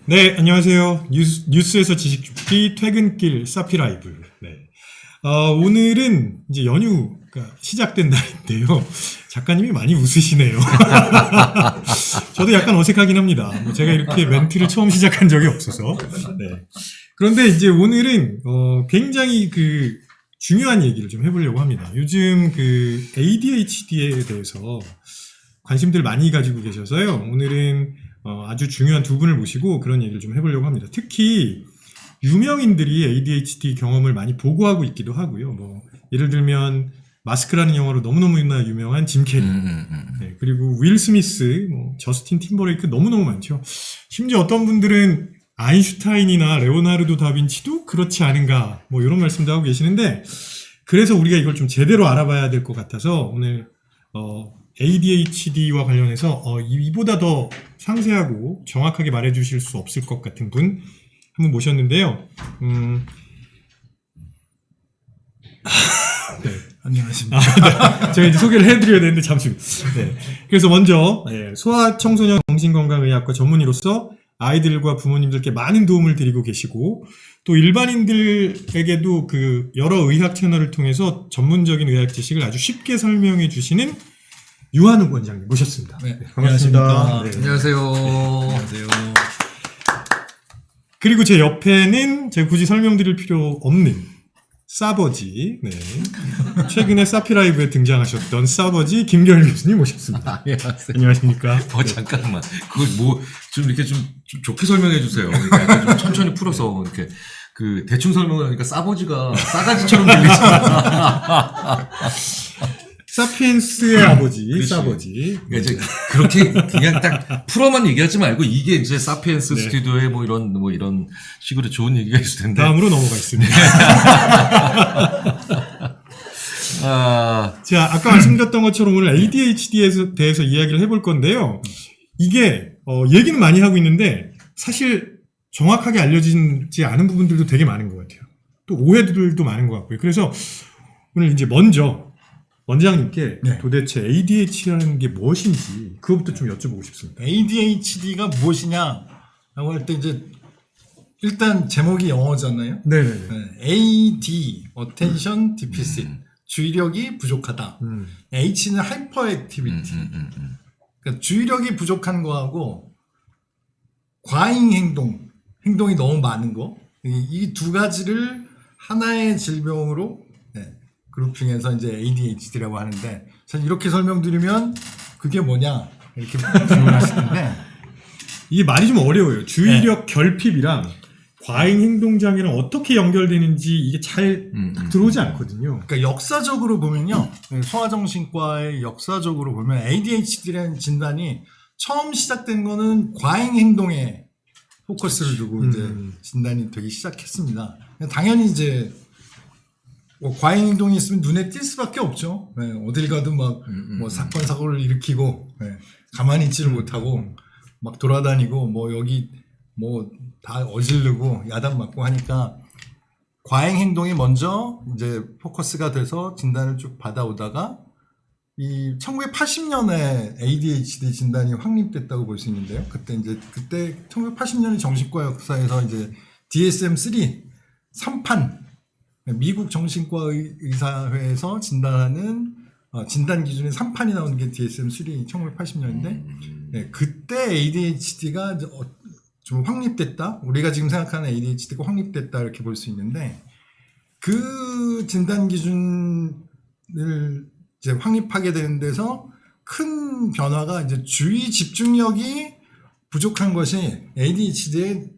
네, 안녕하세요. 뉴스에서 지식 줍기 퇴근길 사피라이브. 네. 오늘은 이제 연휴가 시작된 날인데요. 작가님이 많이 웃으시네요. 저도 약간 어색하긴 합니다. 제가 이렇게 멘트를 처음 시작한 적이 없어서. 네. 그런데 이제 오늘은, 굉장히 중요한 얘기를 좀 해보려고 합니다. 요즘 ADHD에 대해서 관심들 많이 가지고 계셔서요. 오늘은 아주 중요한 두 분을 모시고 그런 얘기를 좀 해보려고 합니다. 특히 유명인들이 ADHD 경험을 많이 보고하고 있기도 하고요. 예를 들면 마스크라는 영화로 너무너무나 유명한 짐 캐리, 네, 그리고 윌 스미스, 저스틴 팀버레이크 너무너무 많죠. 심지어 어떤 분들은 아인슈타인이나 레오나르도 다빈치도 그렇지 않은가, 이런 말씀도 하고 계시는데, 그래서 우리가 이걸 좀 제대로 알아봐야 될 것 같아서 오늘 ADHD와 관련해서 이보다 더 상세하고 정확하게 말해주실 수 없을 것 같은 분 한번 모셨는데요. 네. 안녕하십니까. 네. 제가 이제 소개를 해드려야 되는데 잠시. 네. 그래서 먼저 소아청소년 정신건강의학과 전문의로서 아이들과 부모님들께 많은 도움을 드리고 계시고, 또 일반인들에게도 여러 의학 채널을 통해서 전문적인 의학 지식을 아주 쉽게 설명해 주시는 유한욱 원장님 모셨습니다. 네, 반갑습니다. 네. 안녕하세요. 안녕하세요. 그리고 제 옆에는 제가 굳이 설명드릴 필요 없는 싸버지, 네. 최근에 사피라이브에 등장하셨던 싸버지 김결 교수님 모셨습니다. 안녕하세요. 안녕하십니까? 잠깐만. 그걸 좀 이렇게 좀 좋게 설명해 주세요. 약간 좀 천천히 풀어서, 이렇게, 대충 설명을 하니까 싸버지가 싸가지처럼 들리잖아. 사피엔스의 아버지, 그렇지. 싸버지. 그러니까 이제 그렇게 그냥 딱 풀어만 얘기하지 말고, 이게 이제 사피엔스 네. 스튜디오에 이런 식으로 좋은 얘기가 있을 텐데. 다음으로 넘어가겠습니다. 자, 아까 말씀드렸던 것처럼 오늘 ADHD에 대해서 이야기를 해볼 건데요. 이게, 얘기는 많이 하고 있는데, 사실 정확하게 알려지지 않은 부분들도 되게 많은 것 같아요. 또 오해들도 많은 것 같고요. 그래서 오늘 이제 먼저 원장님께 네. 도대체 ADHD라는 게 무엇인지 그것부터 좀 여쭤보고 싶습니다. ADHD가 무엇이냐라고 할 때 이제 일단 제목이 영어잖아요. 네네네. 네, AD, Attention Deficit, 주의력이 부족하다. H는 Hyperactivity. 그러니까 주의력이 부족한 거하고 과잉 행동이 너무 많은 거. 이 두 가지를 하나의 질병으로 그룹핑해서 이제 ADHD라고 하는데, 전 이렇게 설명드리면 그게 뭐냐 이렇게 질문하실 텐데, 이게 말이 좀 어려워요. 주의력 결핍이랑 과잉 행동 장애랑 어떻게 연결되는지 이게 잘 딱 들어오지 않거든요. 그러니까 역사적으로 보면요, 소아정신과의 역사적으로 보면 ADHD라는 진단이 처음 시작된 거는 과잉 행동에 포커스를 두고 이제 진단이 되기 시작했습니다. 당연히 이제 과잉 행동이 있으면 눈에 띌 수밖에 없죠. 네, 어딜 가도 사건 사고를 일으키고, 가만히 있지를 못하고 막 돌아다니고 여기 다 어지르고 야단 맞고 하니까 과잉 행동이 먼저 이제 포커스가 돼서 진단을 쭉 받아오다가 이 1980년에 ADHD 진단이 확립됐다고 볼 수 있는데요. 그때 1980년의 정신과 역사에서 이제 DSM-3 3판, 미국 정신과 의사회에서 진단하는 진단 기준이 3판이 나오는 게 DSM-3 1980년인데, 그때 ADHD가 좀 확립됐다. 우리가 지금 생각하는 ADHD가 확립됐다 이렇게 볼 수 있는데, 그 진단 기준을 이제 확립하게 되는 데서 큰 변화가 이제 주의 집중력이 부족한 것이 ADHD의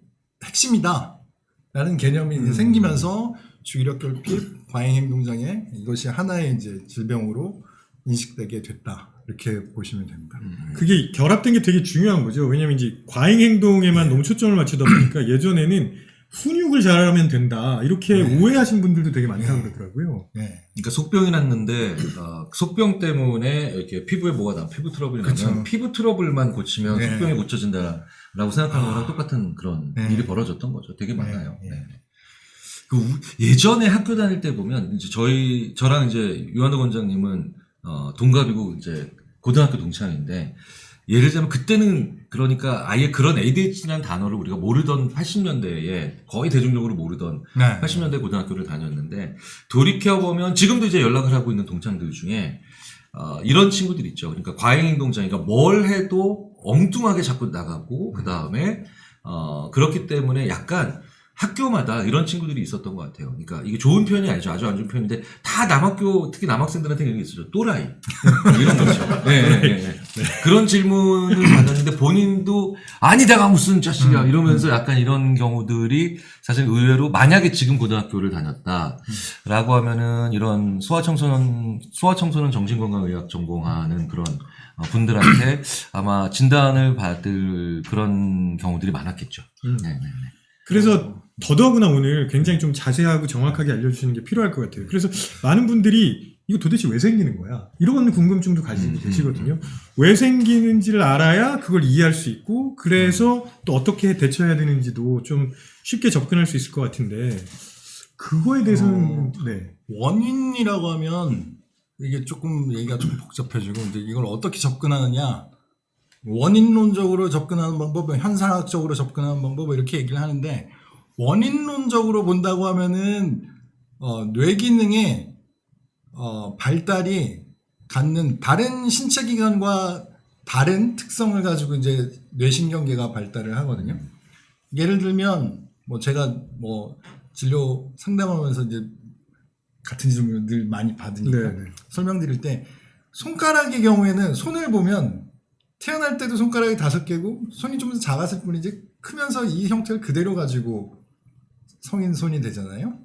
핵심이다라는 개념이 이제 생기면서 주의력 결핍, 과잉 행동 장애, 이것이 하나의 이제 질병으로 인식되게 됐다. 이렇게 보시면 됩니다. 그게 결합된 게 되게 중요한 거죠. 왜냐면 이제 과잉 행동에만 너무 초점을 맞추다 보니까 예전에는 훈육을 잘하면 된다. 이렇게 오해하신 분들도 되게 많다고 그러더라고요. 네. 그러니까 속병이 났는데, 속병 때문에 이렇게 피부 트러블이 나면, 그쵸. 피부 트러블만 고치면 네. 속병이 고쳐진다라고 생각하는 거랑 똑같은 그런 일이 벌어졌던 거죠. 되게 많아요. 네. 예전에 학교 다닐 때 보면, 이제 저랑 이제 유한욱 원장님은, 동갑이고, 이제 고등학교 동창인데, 예를 들자면 그때는 그러니까 아예 그런 ADHD라는 단어를 우리가 모르던 80년대에 거의 대중적으로 모르던 네. 80년대 고등학교를 다녔는데 돌이켜보면 지금도 이제 연락을 하고 있는 동창들 중에 이런 친구들 있죠. 그러니까 과잉행동장, 그러니까 뭘 해도 엉뚱하게 자꾸 나가고 그 다음에 그렇기 때문에 약간 학교마다 이런 친구들이 있었던 것 같아요. 그러니까 이게 좋은 표현이 아니죠. 아주 안 좋은 표현인데 다 남학교 특히 남학생들한테 이런 게 있었죠. 또라이 이런 거죠. 네. 그런 질문을 받았는데 본인도 아니 내가 무슨 자식이야 이러면서 약간 이런 경우들이 사실 의외로 만약에 지금 고등학교를 다녔다라고 하면은 이런 소아청소년 정신건강의학 전공하는 그런 분들한테 아마 진단을 받을 그런 경우들이 많았겠죠. 네. 그래서 더더구나 오늘 굉장히 좀 자세하고 정확하게 알려주시는 게 필요할 것 같아요. 그래서 많은 분들이 이거 도대체 왜 생기는 거야? 이런 궁금증도 가지고 계시거든요. 왜 생기는지를 알아야 그걸 이해할 수 있고 그래서 또 어떻게 대처해야 되는지도 좀 쉽게 접근할 수 있을 것 같은데 그거에 대해서는 네. 원인이라고 하면 이게 조금 얘기가 좀 복잡해지고 이제 이걸 어떻게 접근하느냐 원인론적으로 접근하는 방법, 현상학적으로 접근하는 방법 이렇게 얘기를 하는데 원인론적으로 본다고 하면은 뇌 기능의 발달이 갖는 다른 신체 기관과 다른 특성을 가지고 이제 뇌신경계가 발달을 하거든요. 예를 들면 뭐 제가 뭐 진료 상담하면서 이제 같은 질문을 늘 많이 받으니까 네. 설명드릴 때 손가락의 경우에는 손을 보면 태어날 때도 손가락이 5개고 손이 좀 더 작았을 뿐이지 크면서 이 형태를 그대로 가지고 성인 손이 되잖아요.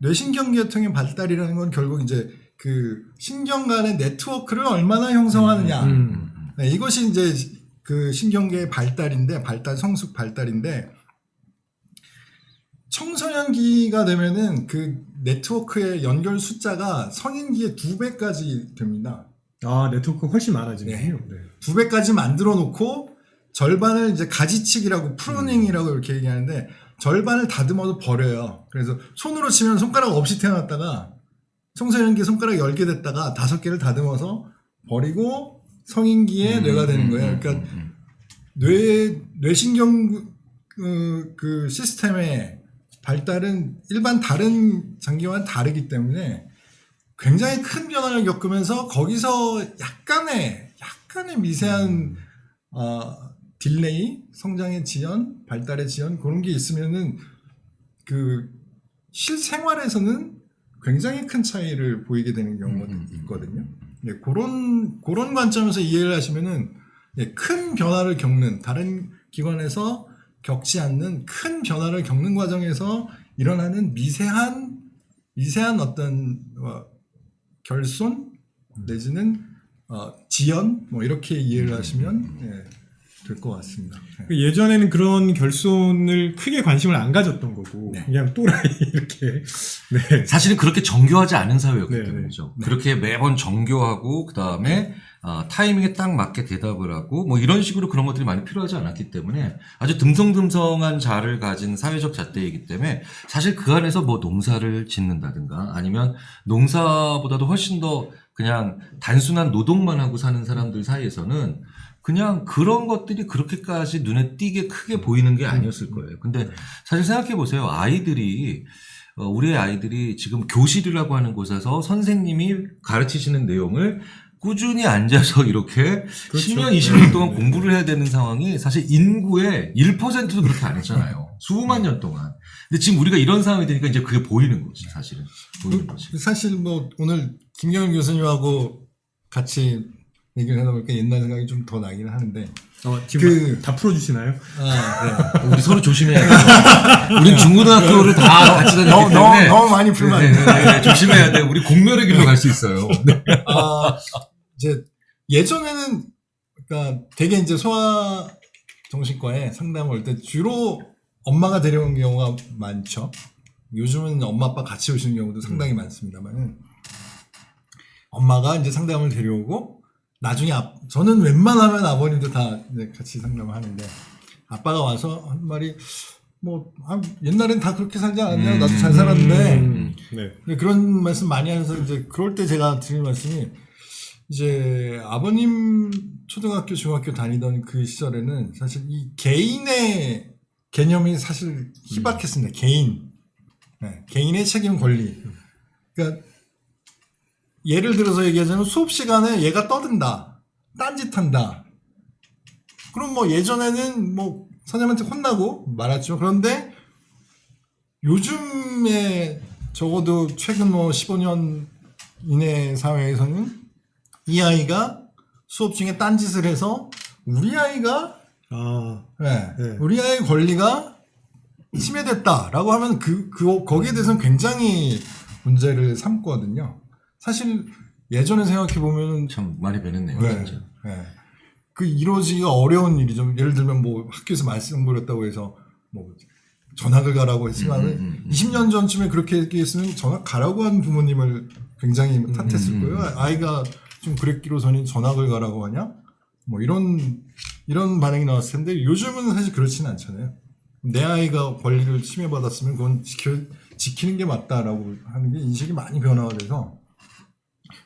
뇌신경계통의 발달이라는 건 결국 이제 그 신경 간의 네트워크를 얼마나 형성하느냐. 네, 이것이 이제 그 신경계의 발달인데 성숙 발달인데 청소년기가 되면은 그 네트워크의 연결 숫자가 성인기의 2배까지 됩니다. 아 네트워크가 훨씬 많아지네요. 네. 2배까지 만들어 놓고 절반을 이제 가지치기라고 프로닝이라고 이렇게 얘기하는데 절반을 다듬어도 버려요. 그래서 손으로 치면 손가락 없이 태어났다가 청소년기에 손가락 10개 됐다가 5개를 다듬어서 버리고 성인기에 뇌가 되는 거예요. 그러니까 뇌신경 그 시스템의 발달은 일반 다른 장기와는 다르기 때문에 굉장히 큰 변화를 겪으면서 거기서 약간의 미세한 딜레이, 성장의 지연, 발달의 지연 그런 게 있으면은 그 실생활에서는 굉장히 큰 차이를 보이게 되는 경우가 있거든요. 네, 그런 관점에서 이해를 하시면은 큰 변화를 겪는 다른 기관에서 겪지 않는 큰 변화를 겪는 과정에서 일어나는 미세한 어떤 결손 내지는 지연 뭐 이렇게 이해를 하시면 될 것 같습니다. 예전에는 그런 결손을 크게 관심을 안 가졌던 거고 네. 그냥 또라이 이렇게 네. 사실은 그렇게 정교하지 않은 사회였기 네, 때문이죠. 그렇게 매번 정교하고 그 다음에 타이밍에 딱 맞게 대답을 하고 뭐 이런 식으로 그런 것들이 많이 필요하지 않았기 때문에 아주 듬성듬성한 자를 가진 사회적 잣대이기 때문에 사실 그 안에서 뭐 농사를 짓는다든가 아니면 농사보다도 훨씬 더 그냥 단순한 노동만 하고 사는 사람들 사이에서는 그냥 그런 것들이 그렇게까지 눈에 띄게 크게 보이는 게 아니었을 거예요. 근데 사실 생각해 보세요. 우리의 아이들이 지금 교실이라고 하는 곳에서 선생님이 가르치시는 내용을 꾸준히 앉아서 이렇게 그렇죠. 10년, 20년 동안 공부를 해야 되는 상황이 사실 인구의 1%도 그렇게 안 했잖아요. 수만 년 동안. 근데 지금 우리가 이런 상황이 되니까 이제 그게 보이는 거지, 사실은. 보이는 거지. 사실 뭐 오늘 김경일 교수님하고 같이 얘기를 하다 보니까 옛날 생각이 좀 더 나긴 하는데 지금 다 풀어주시나요? 우리 서로 조심해야 돼. 우린 중고등학교를 다 같이 다녔기 때문에 너무 많이 풀면 안 돼. 네, 조심해야 돼. 우리 공멸의 길로 갈 수 있어요. 네. 이제 예전에는 그러니까 되게 이제 소아 정신과에 상담을 올 때 주로 엄마가 데려온 경우가 많죠. 요즘은 엄마 아빠 같이 오시는 경우도 상당히 많습니다만은 엄마가 이제 상담을 데려오고 나중에 저는 웬만하면 아버님도 다 같이 상담을 하는데 아빠가 와서 한 말이 뭐 옛날엔 다 그렇게 살지 않았냐 나도 잘 살았는데 네. 그런 말씀 많이 하면서 이제 그럴 때 제가 드리는 말씀이 이제 아버님 초등학교, 중학교 다니던 그 시절에는 사실 이 개인의 개념이 사실 희박했습니다. 개인. 네, 개인의 책임 권리. 그러니까 예를 들어서 얘기하자면 수업 시간에 얘가 떠든다. 딴짓한다. 그럼 뭐 예전에는 뭐 선생님한테 혼나고 말았죠. 그런데 요즘에 적어도 최근 뭐 15년 이내 사회에서는 이 아이가 수업 중에 딴짓을 해서 우리 아이가 네, 네. 우리 아이의 권리가 침해됐다라고 하면 거기에 대해서는 굉장히 문제를 삼거든요. 사실 예전에 생각해 보면 참 많이 변했네요. 네, 진짜. 네. 그 이루어지기가 어려운 일이죠. 예를 들면 뭐 학교에서 말씀드렸다고 해서 뭐 전학을 가라고 했지만 20년 전쯤에 그렇게 얘기했으면 전학 가라고 한 부모님을 굉장히 탓했을 거예요. 아이가 좀 그랬기로서는 전학을 가라고 하냐? 뭐 이런 반응이 나왔을 텐데 요즘은 사실 그렇지는 않잖아요. 내 아이가 권리를 침해받았으면 그건 지키는 게 맞다라고 하는 게 인식이 많이 변화가 돼서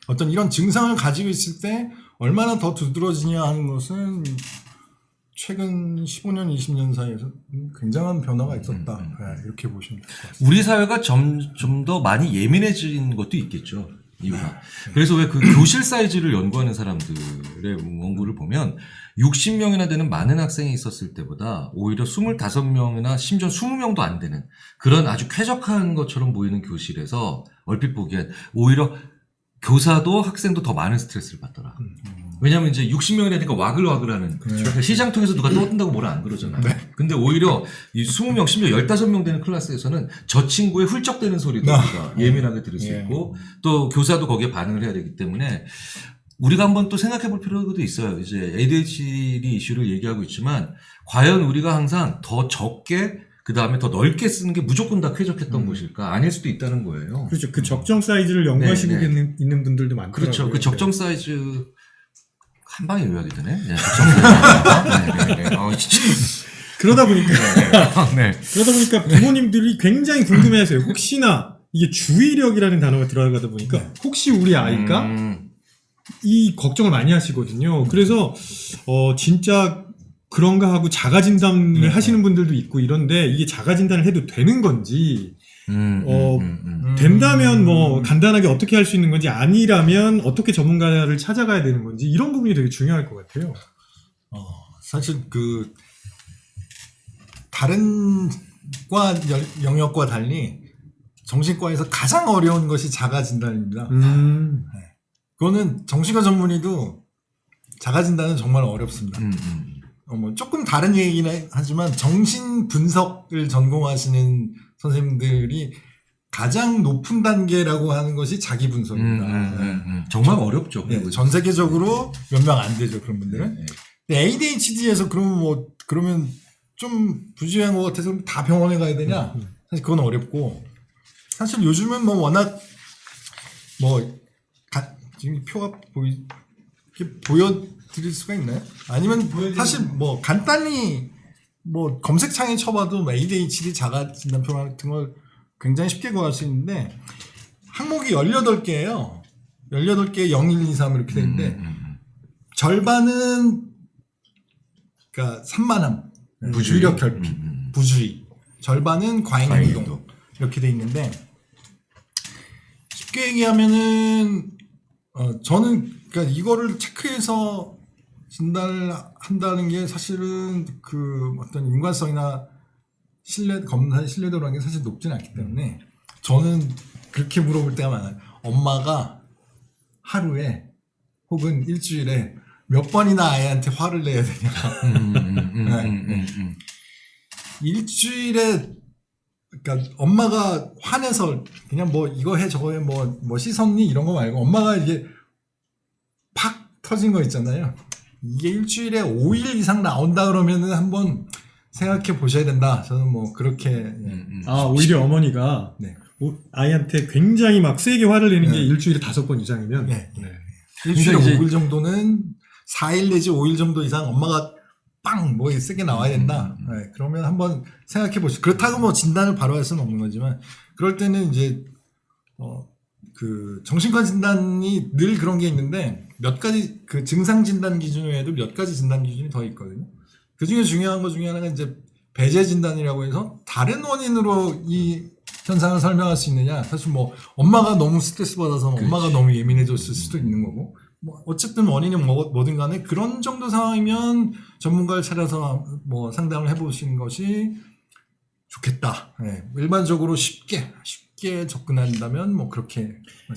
어떤 이런 증상을 가지고 있을 때 얼마나 더 두드러지냐 하는 것은 최근 15년, 20년 사이에서 굉장한 변화가 있었다. 네, 이렇게 보시면 될 것 같습니다. 우리 사회가 좀 더 많이 예민해진 것도 있겠죠. 이유가. 그래서 왜 그 교실 사이즈를 연구하는 사람들의 연구를 보면 60명이나 되는 많은 학생이 있었을 때보다 오히려 25명이나 심지어 20명도 안 되는 그런 아주 쾌적한 것처럼 보이는 교실에서 얼핏 보기엔 오히려 교사도 학생도 더 많은 스트레스를 받더라. 왜냐면 이제 60명이 되니까 와글와글하는. 그러니까 시장 통해서 누가 떠든다고 뭐라 안 그러잖아요. 근데 오히려 이 20명, 심지어 15명 되는 클래스에서는 저 친구의 훌쩍대는 소리도 우리가 예민하게 들을 수 있고 또 교사도 거기에 반응을 해야 되기 때문에 우리가 한번 또 생각해 볼 필요도 있어요. 이제 ADHD 이슈를 얘기하고 있지만 과연 우리가 항상 더 적게 그 다음에 더 넓게 쓰는 게 무조건 다 쾌적했던 것일까? 아닐 수도 있다는 거예요. 그렇죠. 그 적정 사이즈를 연구하시고 네, 있는 분들도 많더라고요. 그렇죠. 그 적정 사이즈 한 방에 요약이 되네. 네, 적정 사이즈. 네. 진짜. 그러다 보니까 네. 그러다 보니까 부모님들이 굉장히 궁금해하세요. 혹시나 이게 주의력이라는 단어가 들어가다 보니까 혹시 우리 아이가 이 걱정을 많이 하시거든요. 그래서 진짜 그런가 하고 자가 진단을 하시는 분들도 있고 이런데 이게 자가 진단을 해도 되는 건지 된다면 뭐 간단하게 어떻게 할 수 있는 건지 아니라면 어떻게 전문가를 찾아가야 되는 건지 이런 부분이 되게 중요할 것 같아요. 사실 그 다른 과 영역과 달리 정신과에서 가장 어려운 것이 자가 진단입니다. 그거는 정신과 전문의도 자가 진단은 정말 어렵습니다. 뭐 조금 다른 얘기는 하지만 정신 분석을 전공하시는 선생님들이 가장 높은 단계라고 하는 것이 자기 분석입니다. 정말 어렵죠. 네, 전 세계적으로 몇 명 안 되죠, 그런 분들은. ADHD에서 그러면 좀 부주의한 것 같아서 다 병원에 가야 되냐? 사실 그건 어렵고 사실 요즘은 뭐 워낙 지금 표가 보여드릴 수가 있나요? 아니면 사실 뭐 간단히 뭐 검색창에 쳐봐도 뭐 ADHD 자가 진단표 같은 걸 굉장히 쉽게 구할 수 있는데 항목이 18개예요. 18개 0, 1, 2, 3 이렇게 되는데 절반은 그러니까 산만함, 유력 결핍, 부주의, 절반은 과잉 행동 이렇게 돼 있는데 쉽게 얘기하면은 저는 그러니까 이거를 체크해서 진단을 한다는 게 사실은 그 어떤 인과성이나 검사의 신뢰도라는 게 사실 높지는 않기 때문에 저는 그렇게 물어볼 때가 많아요. 엄마가 하루에 혹은 일주일에 몇 번이나 아이한테 화를 내야 되냐. 일주일에 그러니까 엄마가 화내서 그냥 뭐 이거 해 저거 해 뭐 씻었니 이런 거 말고 엄마가 이게 팍 터진 거 있잖아요. 이게 일주일에 5일 이상 나온다 그러면은 한번 생각해 보셔야 된다. 저는 뭐 그렇게 오히려 어머니가 네. 아이한테 굉장히 막 세게 화를 내는 게 일주일에 5번 이상이면 일주일에 그러니까 5일 정도는 4일 내지 5일 정도 이상 엄마가 빵 뭐 세게 나와야 된다. 네, 그러면 한번 생각해 보시죠. 그렇다고 뭐 진단을 바로 할 수는 없는 거지만 그럴 때는 이제 그 정신과 진단이 늘 그런 게 있는데 몇 가지 그 증상 진단 기준 외에도 몇 가지 진단 기준이 더 있거든요. 그 중에 중요한 것 중에 하나가 이제 배제 진단이라고 해서 다른 원인으로 이 현상을 설명할 수 있느냐. 사실 뭐 엄마가 너무 스트레스 받아서 엄마가 너무 예민해졌을 수도 있는 거고. 뭐 어쨌든 원인이 뭐든 간에 그런 정도 상황이면 전문가를 찾아서 뭐 상담을 해보시는 것이 좋겠다. 네. 일반적으로 쉽게 접근한다면 뭐 그렇게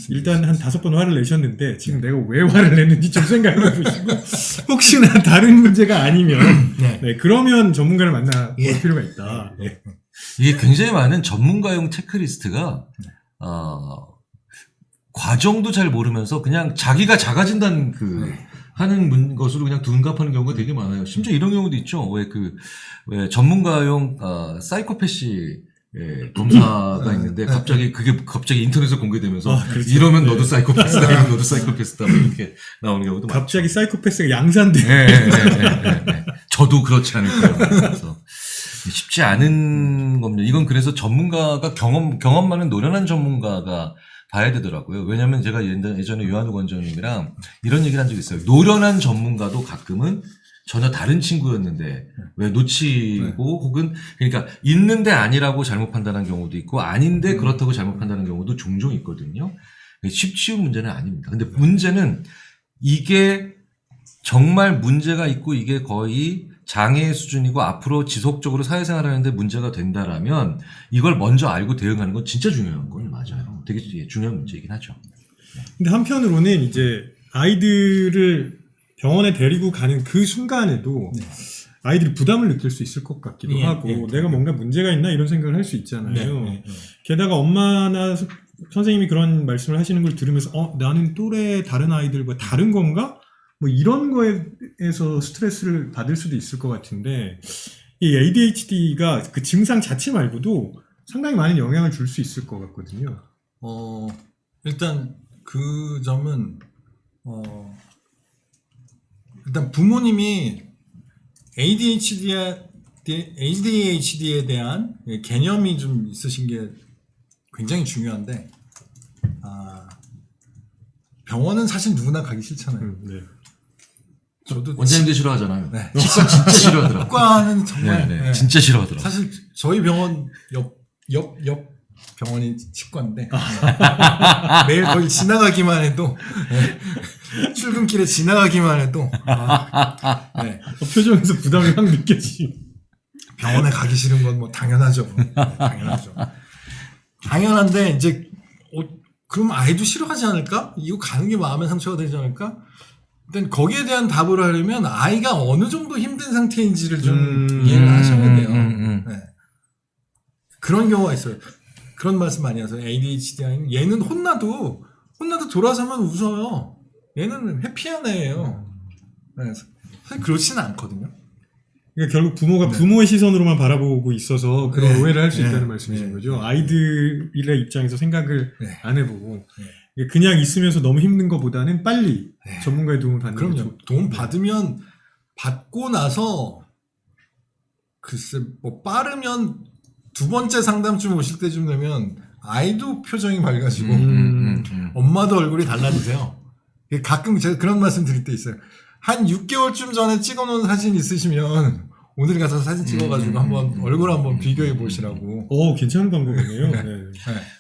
일단 한 5번 화를 내셨는데 지금 내가 왜 화를 냈는지 좀 생각해 보시고 혹시나 다른 문제가 아니면 네, 그러면 전문가를 만나볼 필요가 있다. 네. 이게 굉장히 많은 전문가용 체크리스트가 과정도 잘 모르면서 그냥 자기가 자가진단 하는 것으로 그냥 둔갑하는 경우가 되게 많아요. 심지어 이런 경우도 있죠. 왜 전문가용 사이코패시 검사가 있는데 갑자기 인터넷에 공개되면서 이러면 너도 사이코패스다, 이러면 너도 사이코패스다 뭐 이렇게 나오는 경우도 많죠. 갑자기 사이코패스가 양산돼. 네. 저도 그렇지 않을까요? 그래서 쉽지 않은 겁니다. 이건 그래서 전문가가 경험 많은 노련한 전문가가 봐야 되더라고요. 왜냐면 제가 예전에 유한욱 원장님이랑 이런 얘기를 한 적이 있어요. 노련한 전문가도 가끔은 전혀 다른 친구였는데 왜 놓치고 혹은 그러니까 있는데 아니라고 잘못 판단한 경우도 있고 아닌데 그렇다고 잘못 판단하는 경우도 종종 있거든요. 쉬운 문제는 아닙니다. 근데 문제는 이게 정말 문제가 있고 이게 거의 장애 수준이고 앞으로 지속적으로 사회생활을 하는데 문제가 된다라면 이걸 먼저 알고 대응하는 건 진짜 중요한 건 맞아요. 되게 중요한 문제이긴 하죠. 근데 한편으로는 이제 아이들을 병원에 데리고 가는 그 순간에도 아이들이 부담을 느낄 수 있을 것 같기도 하고 내가 뭔가 문제가 있나 이런 생각을 할 수 있잖아요. 게다가 엄마나 선생님이 그런 말씀을 하시는 걸 들으면서 나는 또래 다른 아이들과 다른 건가? 뭐 이런 거에서 스트레스를 받을 수도 있을 것 같은데 이 ADHD가 그 증상 자체 말고도 상당히 많은 영향을 줄 수 있을 것 같거든요. 일단 그 점은 일단 부모님이 ADHD에 대한 개념이 좀 있으신 게 굉장히 중요한데 병원은 사실 누구나 가기 싫잖아요. 네. 저도 원장님도 싫어하잖아요. 네. 치과 진짜 싫어하더라고요. 치과는 정말 네. 진짜 싫어하더라고요. 사실 저희 병원 옆 병원이 치과인데 매일 거의 지나가기만 해도 출근길에 지나가기만 해도 표정에서 부담이 확 느껴지. 병원에 가기 싫은 건 뭐 당연하죠. 당연하죠. 당연한데 이제 그럼 아이도 싫어하지 않을까? 이거 가는 게 마음의 상처가 되지 않을까? 일단 거기에 대한 답을 하려면 아이가 어느 정도 힘든 상태인지를 좀 이해를 하셔야 돼요. 네. 그런 경우가 있어요. 그런 말씀 많이 하세요. ADHD 아니면 얘는 혼나도 돌아서면 웃어요. 얘는 해피한 애예요. 네. 사실 그렇지는 않거든요. 그러니까 결국 부모가 부모의 시선으로만 바라보고 있어서 그런 오해를 할 수 있다는 말씀이신 거죠. 아이들의 입장에서 생각을 안 해보고 그냥 있으면서 너무 힘든 것보다는 빨리 전문가의 도움을 받는 게 그럼요. 도움 받으면 받고 나서 글쎄 뭐 빠르면 2번째 상담쯤 오실 때쯤 되면 아이도 표정이 밝아지고 엄마도 얼굴이 달라지세요. 가끔 제가 그런 말씀 드릴 때 있어요. 한 6개월쯤 전에 찍어놓은 사진 있으시면 오늘 가서 사진 찍어가지고 한번 얼굴 한번 비교해 보시라고. 괜찮은 방법이네요. 네.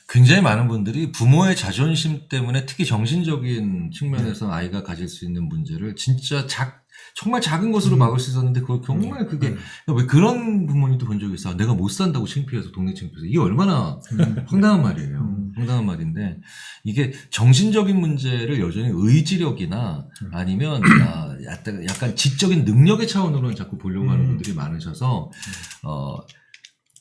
굉장히 많은 분들이 부모의 자존심 때문에 특히 정신적인 측면에서 아이가 가질 수 있는 문제를 진짜 정말 작은 것으로 막을 수 있었는데 그걸 정말 그게 왜 그런 부모님도 본 적이 있어. 내가 못 산다고 창피해서 동네 창피해서 이게 얼마나 황당한 말이에요. 황당한 말인데 이게 정신적인 문제를 여전히 의지력이나 아니면 약간 지적인 능력의 차원으로는 자꾸 보려고 하는 분들이 많으셔서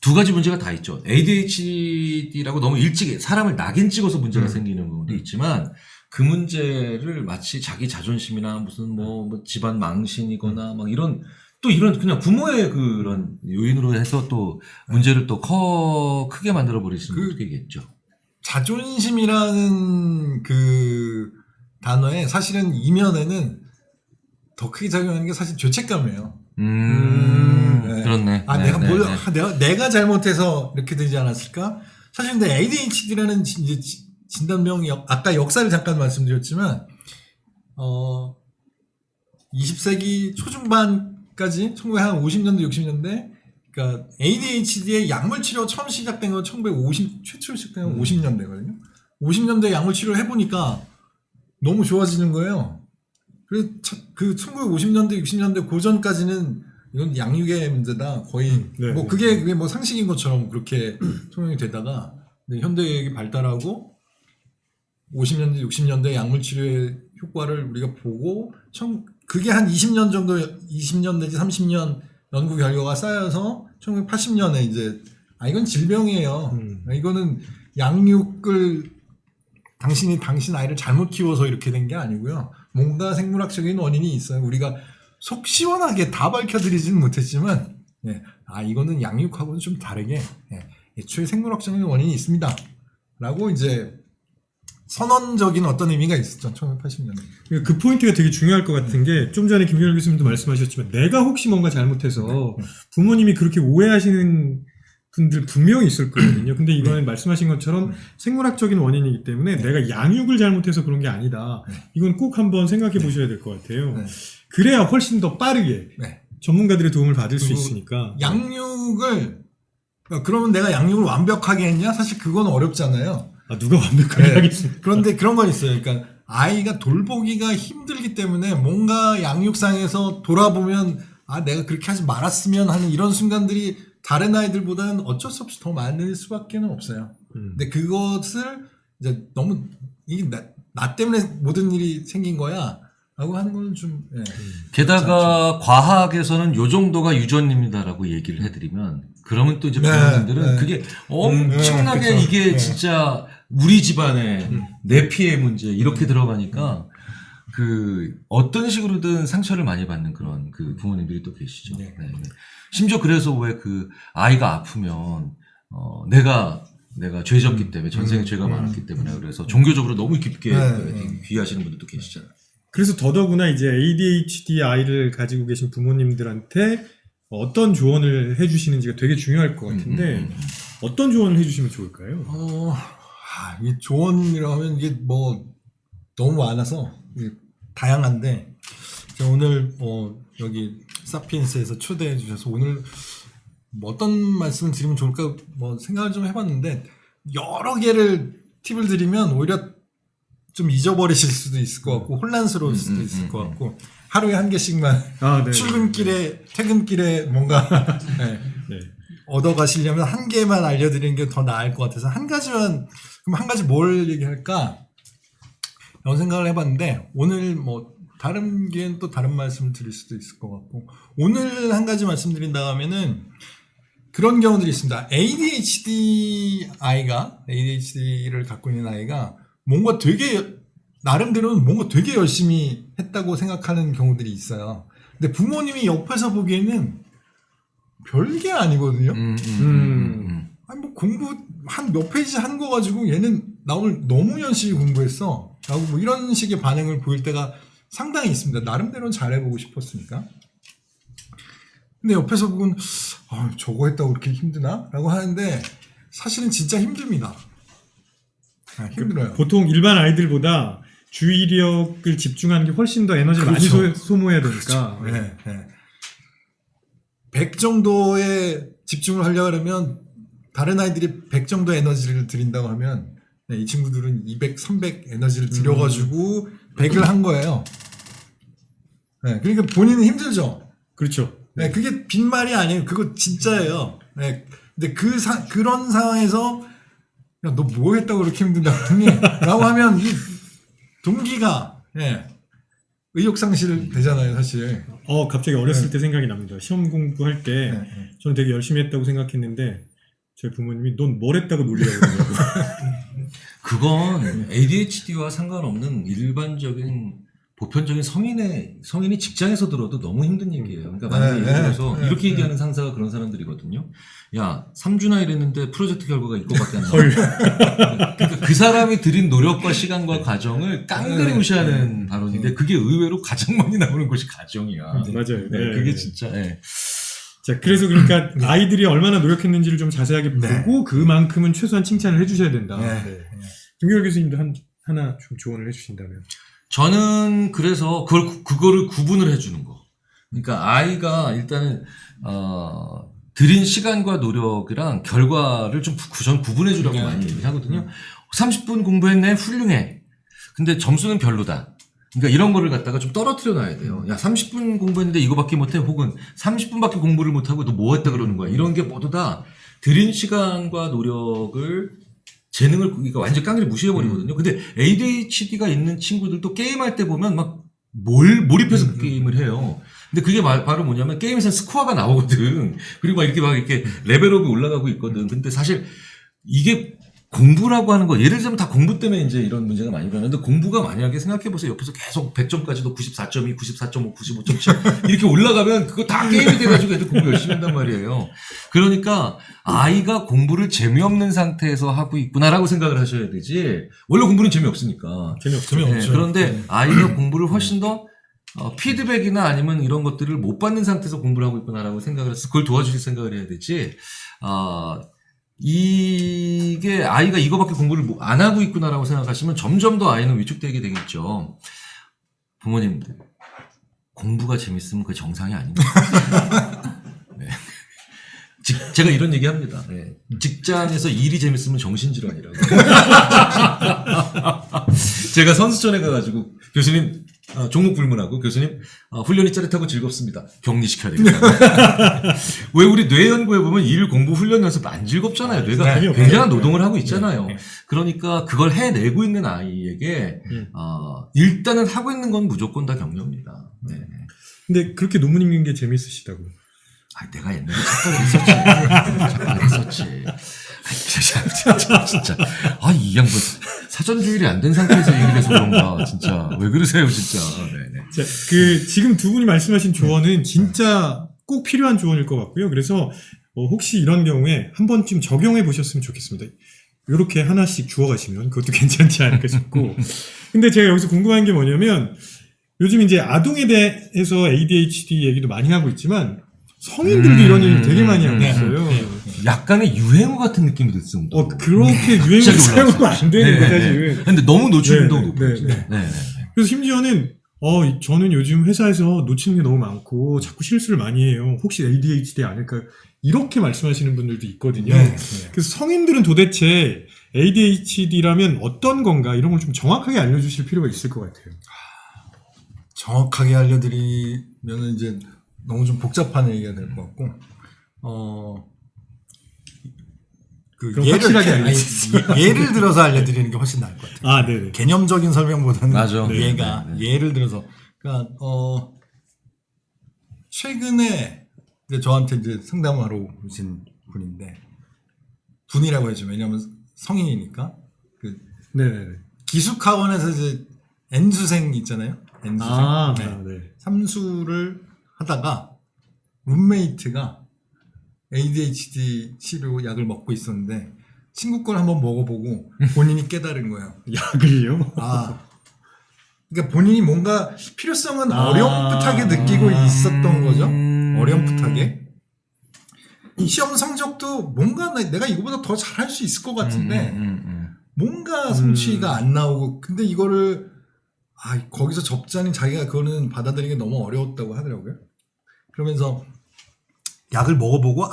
두 가지 문제가 다 있죠. ADHD라고 너무 일찍 사람을 낙인 찍어서 문제가 생기는 경우도 있지만 그 문제를 마치 자기 자존심이나 무슨 뭐 집안 망신이거나 막 이런 그냥 부모의 그런 요인으로 해서 또 문제를 또 크게 만들어 버리시는 분도 있겠죠. 자존심이라는 그 단어에 사실은 이면에는 더 크게 작용하는 게 사실 죄책감이에요. 그렇네. 내가 잘못해서 이렇게 되지 않았을까? 사실 근데 ADHD라는 이제 진단명이 아까 역사를 잠깐 말씀드렸지만 20세기 초중반까지 1950년대 60년대 그러니까 ADHD의 약물 치료 처음 시작된 건 1950 최초로 시작된 건 50년대거든요. 50년대 약물 치료를 해보니까 너무 좋아지는 거예요. 그래서 그 1950년대 60년대 고전까지는 이건 약육의 문제다. 거의 네, 뭐 네. 그게 뭐 상식인 것처럼 그렇게 통용이 되다가 현대의학이 발달하고 50년대 60년대 약물 치료의 효과를 우리가 보고 그게 한 20년 정도 20년 내지 30년 연구 결과가 쌓여서 1980년에 이제 이건 질병이에요. 이거는 양육을 당신 아이를 잘못 키워서 이렇게 된 게 아니고요. 뭔가 생물학적인 원인이 있어요. 우리가 속 시원하게 다 밝혀드리지는 못했지만, 이거는 양육하고는 좀 다르게, 애초에 생물학적인 원인이 있습니다. 라고 이제 선언적인 어떤 의미가 있었죠. 1980년에. 그 포인트가 되게 중요할 것 같은 게 좀 전에 김준일 교수님도 말씀하셨지만 내가 혹시 뭔가 잘못해서 부모님이 그렇게 오해하시는 분들 분명히 있을 거거든요. 근데 이거는 말씀하신 것처럼 생물학적인 원인이기 때문에 내가 양육을 잘못해서 그런 게 아니다. 이건 꼭 한번 생각해 보셔야 될 것 같아요. 그래야 훨씬 더 빠르게 전문가들의 도움을 받을 수 있으니까. 양육을 그러면 내가 양육을 완벽하게 했냐? 사실 그건 어렵잖아요. 누가 완벽하게 하겠습니까? 그런데 그런 건 있어요. 그러니까 아이가 돌보기가 힘들기 때문에 뭔가 양육상에서 돌아보면 내가 그렇게 하지 말았으면 하는 이런 순간들이 다른 아이들보다는 어쩔 수 없이 더 많을 수밖에 없어요. 근데 그것을 이제 너무 이게 나 때문에 모든 일이 생긴 거야 라고 하는 건 좀 게다가 과학에서는 요 정도가 유전입니다라고 얘기를 해드리면 그러면 또 이제 부모님들은 그게 엄청나게 그쵸. 이게 진짜 우리 집안의 내 피해 문제 이렇게 들어가니까 그 어떤 식으로든 상처를 많이 받는 그런 그 부모님들이 또 계시죠. 네. 심지어 그래서 왜 그 아이가 아프면 내가 죄졌기 때문에 전생에 죄가 많았기 때문에 그래서 종교적으로 너무 깊게 귀하시는 분들도 계시잖아요. 그래서 더더구나 이제 ADHD 아이를 가지고 계신 부모님들한테 어떤 조언을 해주시는지가 되게 중요할 것 같은데 어떤 조언을 해주시면 좋을까요? 이 조언이라고 하면 이게 뭐 너무 많아서 다양한데 오늘 여기 사피엔스에서 초대해 주셔서 오늘 뭐 어떤 말씀을 드리면 좋을까 생각을 좀 해봤는데 여러 개를 팁을 드리면 오히려 좀 잊어버리실 수도 있을 것 같고 혼란스러울 수도 있을 것 같고 하루에 한 개씩만 출근길에 퇴근길에 뭔가 얻어가시려면 한 개만 알려드리는 게 더 나을 것 같아서 한 가지만 그럼 한 가지 뭘 얘기할까 이런 생각을 해봤는데 오늘 뭐 다른 기회는 또 다른 말씀을 드릴 수도 있을 것 같고 오늘 한 가지 말씀드린다 하면은 그런 경우들이 있습니다. ADHD를 갖고 있는 아이가 뭔가 되게 나름대로는 뭔가 되게 열심히 했다고 생각하는 경우들이 있어요. 근데 부모님이 옆에서 보기에는 별게 아니거든요. 아니 뭐 공부 한 몇 페이지 한 거 가지고 얘는 나 오늘 너무 열심히 공부했어 라고 뭐 이런 식의 반응을 보일 때가 상당히 있습니다. 나름대로는 잘해보고 싶었으니까. 근데 옆에서 보면 저거 했다고 그렇게 힘드나? 라고 하는데 사실은 진짜 힘듭니다. 힘들어요. 보통 일반 아이들보다 주의력을 집중하는 게 훨씬 더 에너지를 많이 소모해야 되니까. 100 정도의 집중을 하려고 하면 다른 아이들이 100 정도의 에너지를 들인다고 하면 이 친구들은 200, 300 에너지를 들여가지고 100을 한 거예요. 그러니까 본인은 힘들죠. 그렇죠. 그게 빈말이 아니에요. 그거 진짜예요. 근데 그런 상황에서 야, 너 뭐 했다고 그렇게 힘든다고 하니? 라고 하면 이 동기가 의욕상실 되잖아요, 사실. 갑자기 어렸을 때 생각이 납니다. 시험 공부할 때 저는 되게 열심히 했다고 생각했는데 저희 부모님이 넌 뭘 했다고 놀리라고 그러냐고. 그건 ADHD와 상관없는 일반적인 보편적인 성인이 직장에서 들어도 너무 힘든 얘기예요. 그러니까 만약에 예를 들어서 이렇게 얘기하는 상사가 그런 사람들이거든요. 야, 3주나 일했는데 프로젝트 결과가 이거밖에 안 나와. 그러니까 그 사람이 들인 노력과 시간과 과정을 깡그리 무시하는 발언인데 그게 의외로 가장 많이 나오는 것이 가정이야. 맞아요. 그게 진짜. 자, 그래서 그러니까 아이들이 얼마나 노력했는지를 좀 자세하게 보고 그만큼은 최소한 칭찬을 해주셔야 된다. 김규열 교수님도 하나 좀 조언을 해주신다면. 저는 그래서 그거를 구분을 해주는 거. 그러니까 아이가 일단은 들인 시간과 노력이랑 결과를 좀 전 구분해주라고 많이 얘기하거든요. 30분 공부했네, 훌륭해. 근데 점수는 별로다. 그러니까 이런 거를 갖다가 좀 떨어뜨려 놔야 돼요. 야, 30분 공부했는데 이거밖에 못해, 혹은 30분밖에 공부를 못하고 너 뭐 했다 그러는 거야. 이런 게 모두 다 들인 시간과 노력을 재능을 그러니까 완전 깡그리 무시해버리거든요. 근데 ADHD가 있는 친구들도 게임할 때 보면 막 몰입해서 게임을 해요. 근데 그게 바로 뭐냐면 게임에서는 스코어가 나오거든. 그리고 막 이렇게 레벨업이 올라가고 있거든. 근데 사실 이게 공부라고 하는 거, 예를 들면 다 공부 때문에 이제 이런 문제가 많이 일어나는데, 공부가 만약에 생각해보세요. 옆에서 계속 100점까지도 94.2, 94.5, 95.7 이렇게 올라가면 그거 다 게임이 돼가지고 애들 공부 열심히 한단 말이에요. 그러니까 아이가 공부를 재미없는 상태에서 하고 있구나라고 생각을 하셔야 되지, 원래 공부는 재미없으니까. 재미없죠. 네, 그런데 아이가 공부를 훨씬 더 피드백이나 아니면 이런 것들을 못 받는 상태에서 공부를 하고 있구나라고 생각을 해서 그걸 도와주실 생각을 해야 되지, 이게 아이가 이거밖에 공부를 안 하고 있구나라고 생각하시면 점점 더 아이는 위축되게 되겠죠. 부모님들, 공부가 재밌으면 그게 정상이 아닙니다. 네. 제가 이런 얘기 합니다. 네. 직장에서 일이 재밌으면 정신질환이라고. 제가 선수촌에 가가지고 교수님 종목 불문하고, 교수님 훈련이 짜릿하고 즐겁습니다. 격리시켜야 됩니다. 왜 우리 뇌 연구해 보면 일, 공부, 훈련 연습 안 즐겁잖아요. 뇌가 네, 굉장한 네, 노동을 하고 있잖아요. 네. 그러니까 그걸 해내고 있는 아이에게 일단은 하고 있는 건 무조건 다 격려입니다. 네. 근데 그렇게 논문 읽는 게 재밌으시다고. 내가 옛날에 착각을 했었지. 진짜. 이 양반 사전 조율이 안 된 상태에서 얘기를 해서 그런가. 진짜. 왜 그러세요, 진짜. 네네. 자, 지금 두 분이 말씀하신 조언은 진짜 꼭 필요한 조언일 것 같고요. 그래서 혹시 이런 경우에 한 번쯤 적용해 보셨으면 좋겠습니다. 이렇게 하나씩 주워가시면 그것도 괜찮지 않을까 싶고. 근데 제가 여기서 궁금한 게 뭐냐면, 요즘 이제 아동에 대해서 ADHD 얘기도 많이 하고 있지만 성인들도 이런 얘기 되게 많이 하고 있어요. 약간의 유행어 같은 느낌이 들었어. 그렇게 유행을 사용하면 안 되는 거예요, 사실은. 근데 너무 노출인도 네, 높아요. 네. 그래서 심지어는 저는 요즘 회사에서 놓치는 게 너무 많고 자꾸 실수를 많이 해요. 혹시 ADHD 아닐까요? 이렇게 말씀하시는 분들도 있거든요. 그래서 성인들은 도대체 ADHD라면 어떤 건가, 이런 걸 좀 정확하게 알려주실 필요가 있을 것 같아요. 정확하게 알려드리면 이제 너무 좀 복잡한 얘기가 될 것 같고, 그럼 확실하게 알려주세요. 예를 들어서 알려드리는 게 훨씬 나을 것 같아요. 네네. 개념적인 설명보다는 맞아. 예를 들어서, 그러니까 최근에 이제 저한테 이제 상담을 하러 오신 분인데, 분이라고 해야죠. 왜냐하면 성인이니까. 네네네. 기숙학원에서 이제 N수생 있잖아요. N수생. 네. 삼수를 하다가 룸메이트가 ADHD 치료 약을 먹고 있었는데 친구 걸 한번 먹어보고 본인이 깨달은 거예요. 약을요? 그러니까 본인이 뭔가 필요성은 어렴풋하게 느끼고 있었던 거죠. 어렴풋하게. 시험 성적도 뭔가 내가 이거보다 더 잘할 수 있을 것 같은데 뭔가 성취가 안 나오고, 근데 이거를 거기서 적잖이 자기가 그거는 받아들이기 너무 어려웠다고 하더라고요. 그러면서 약을 먹어보고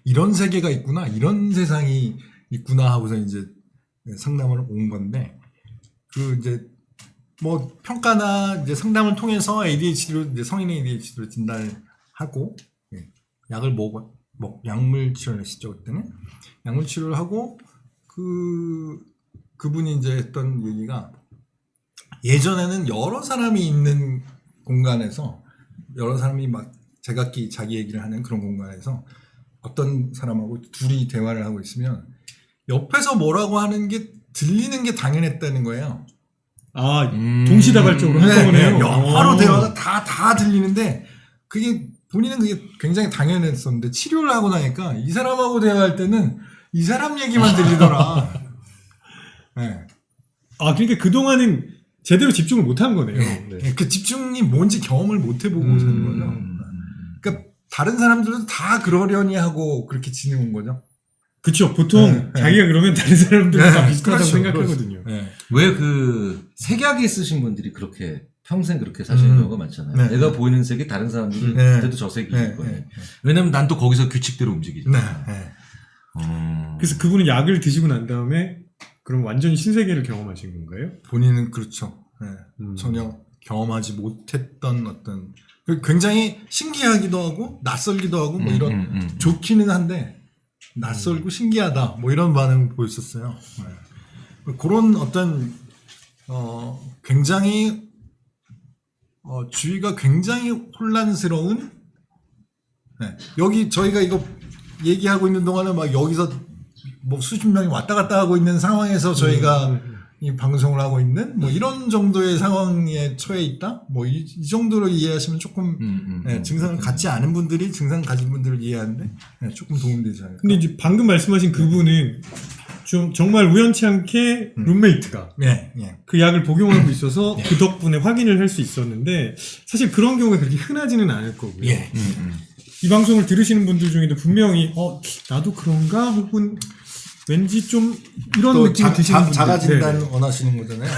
이런 세계가 있구나, 이런 세상이 있구나 하고서 이제 상담을 온 건데, 이제 뭐 평가나 이제 상담을 통해서 ADHD로 이제 성인의 ADHD로 진단을 하고 약을 약물 치료를 했었죠. 그때는 약물 치료를 하고 그분이 이제 했던 얘기가, 예전에는 여러 사람이 있는 공간에서 여러 사람이 막 제각기 자기 얘기를 하는 그런 공간에서 어떤 사람하고 둘이 대화를 하고 있으면 옆에서 뭐라고 하는 게 들리는 게 당연했다는 거예요. 동시다발적으로 한꺼번에요. 여러 대화가 다 들리는데 본인은 그게 굉장히 당연했었는데, 치료를 하고 나니까 이 사람하고 대화할 때는 이 사람 얘기만 들리더라. 네. 그러니까 그동안은 제대로 집중을 못한 거네요. 네. 그 집중이 뭔지 경험을 못 해보고 사는 거죠. 그러니까 다른 사람들은 다 그러려니 하고 그렇게 지내온 거죠. 그쵸. 보통 자기가 그러면 다른 사람들도 다 비슷하다고 그렇죠, 생각하거든요. 네. 왜 그 색약이 쓰신 분들이 그렇게 평생 그렇게 사시는 경우가 많잖아요. 네. 내가 보이는 색이 다른 사람들은 네. 그때도 저 색일 네. 거예요. 네. 왜냐면 난 또 거기서 규칙대로 네. 움직이잖아. 네. 그래서 그분은 약을 드시고 난 다음에 그럼 완전히 신세계를 경험하신 건가요? 본인은 그렇죠. 네. 전혀 경험하지 못했던 어떤 굉장히 신기하기도 하고 낯설기도 하고 뭐 이런 좋기는 한데 낯설고 신기하다 뭐 이런 반응 보였었어요. 네. 그런 어떤 굉장히 주위가 굉장히 혼란스러운 네. 여기 저희가 이거 얘기하고 있는 동안에 막 여기서 뭐 수십 명이 왔다 갔다 하고 있는 상황에서 저희가 이 방송을 하고 있는 뭐 이런 정도의 상황에 처해 있다 뭐 이 정도로 이해하시면 조금 네, 증상을 갖지 않은 분들이 증상 가진 분들을 이해하는데 네, 조금 도움되지 않을까. 근데 이제 방금 말씀하신 그분은 좀 정말 우연치 않게 룸메이트가 네, 네. 그 약을 복용하고 있어서 그 덕분에 확인을 할 수 있었는데 사실 그런 경우가 그렇게 흔하지는 않을 거고요. 예. 이 방송을 들으시는 분들 중에도 분명히 나도 그런가 혹은 왠지 좀 이런 또 느낌이 드시는 분들 자가 진단 네. 원하시는 거잖아요.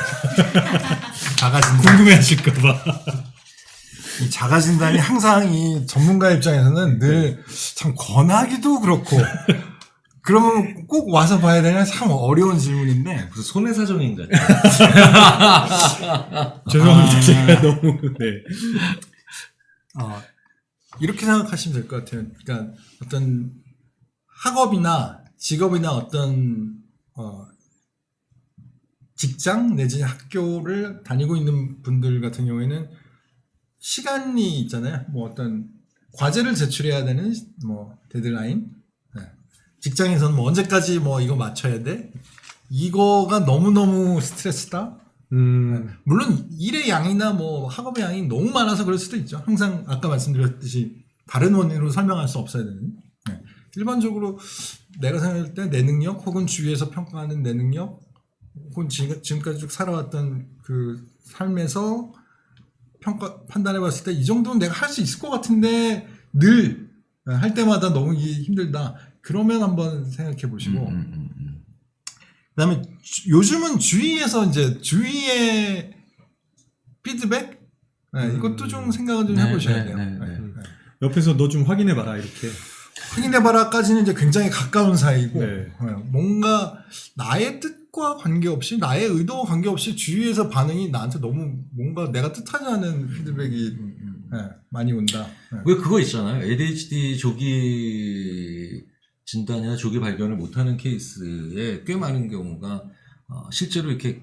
자가 진단. 궁금해하실까봐. 이 자가 진단이 항상 이 전문가 입장에서는 늘 참 권하기도 그렇고 그러면 꼭 와서 봐야 되냐 참 어려운 질문인데 무슨 손해사정인가? 죄송합니다. 제가 너무 네. 이렇게 생각하시면 될 것 같아요. 그러니까 어떤 학업이나 직업이나 어떤 직장 내지 학교를 다니고 있는 분들 같은 경우에는 시간이 있잖아요. 뭐 어떤 과제를 제출해야 되는 뭐 데드라인. 네. 직장에서는 뭐 언제까지 뭐 이거 맞춰야 돼? 이거가 너무너무 스트레스다. 물론 일의 양이나 뭐 학업의 양이 너무 많아서 그럴 수도 있죠. 항상 아까 말씀드렸듯이 다른 원인으로 설명할 수 없어야 되는. 네. 일반적으로 내가 생각할 때 내 능력 혹은 주위에서 평가하는 내 능력 혹은 지금까지 쭉 살아왔던 그 삶에서 판단해 봤을 때 이 정도는 내가 할 수 있을 것 같은데 늘 할 때마다 너무 힘들다. 그러면 한번 생각해 보시고 그다음에 요즘은 주위에서 이제 주위의 피드백 이것도 좀 생각을 좀 해보셔야 돼요. 옆에서 너 좀 확인해봐라 이렇게. 확인해봐라까지는 이제 굉장히 가까운 사이고 네. 뭔가 나의 뜻과 관계없이 나의 의도와 관계없이 주위에서 반응이 나한테 너무 뭔가 내가 뜻하지 않은 피드백이 많이 온다. 왜 그거 있잖아요. ADHD 조기 진단이나 조기 발견을 못하는 케이스에 꽤 많은 경우가 실제로 이렇게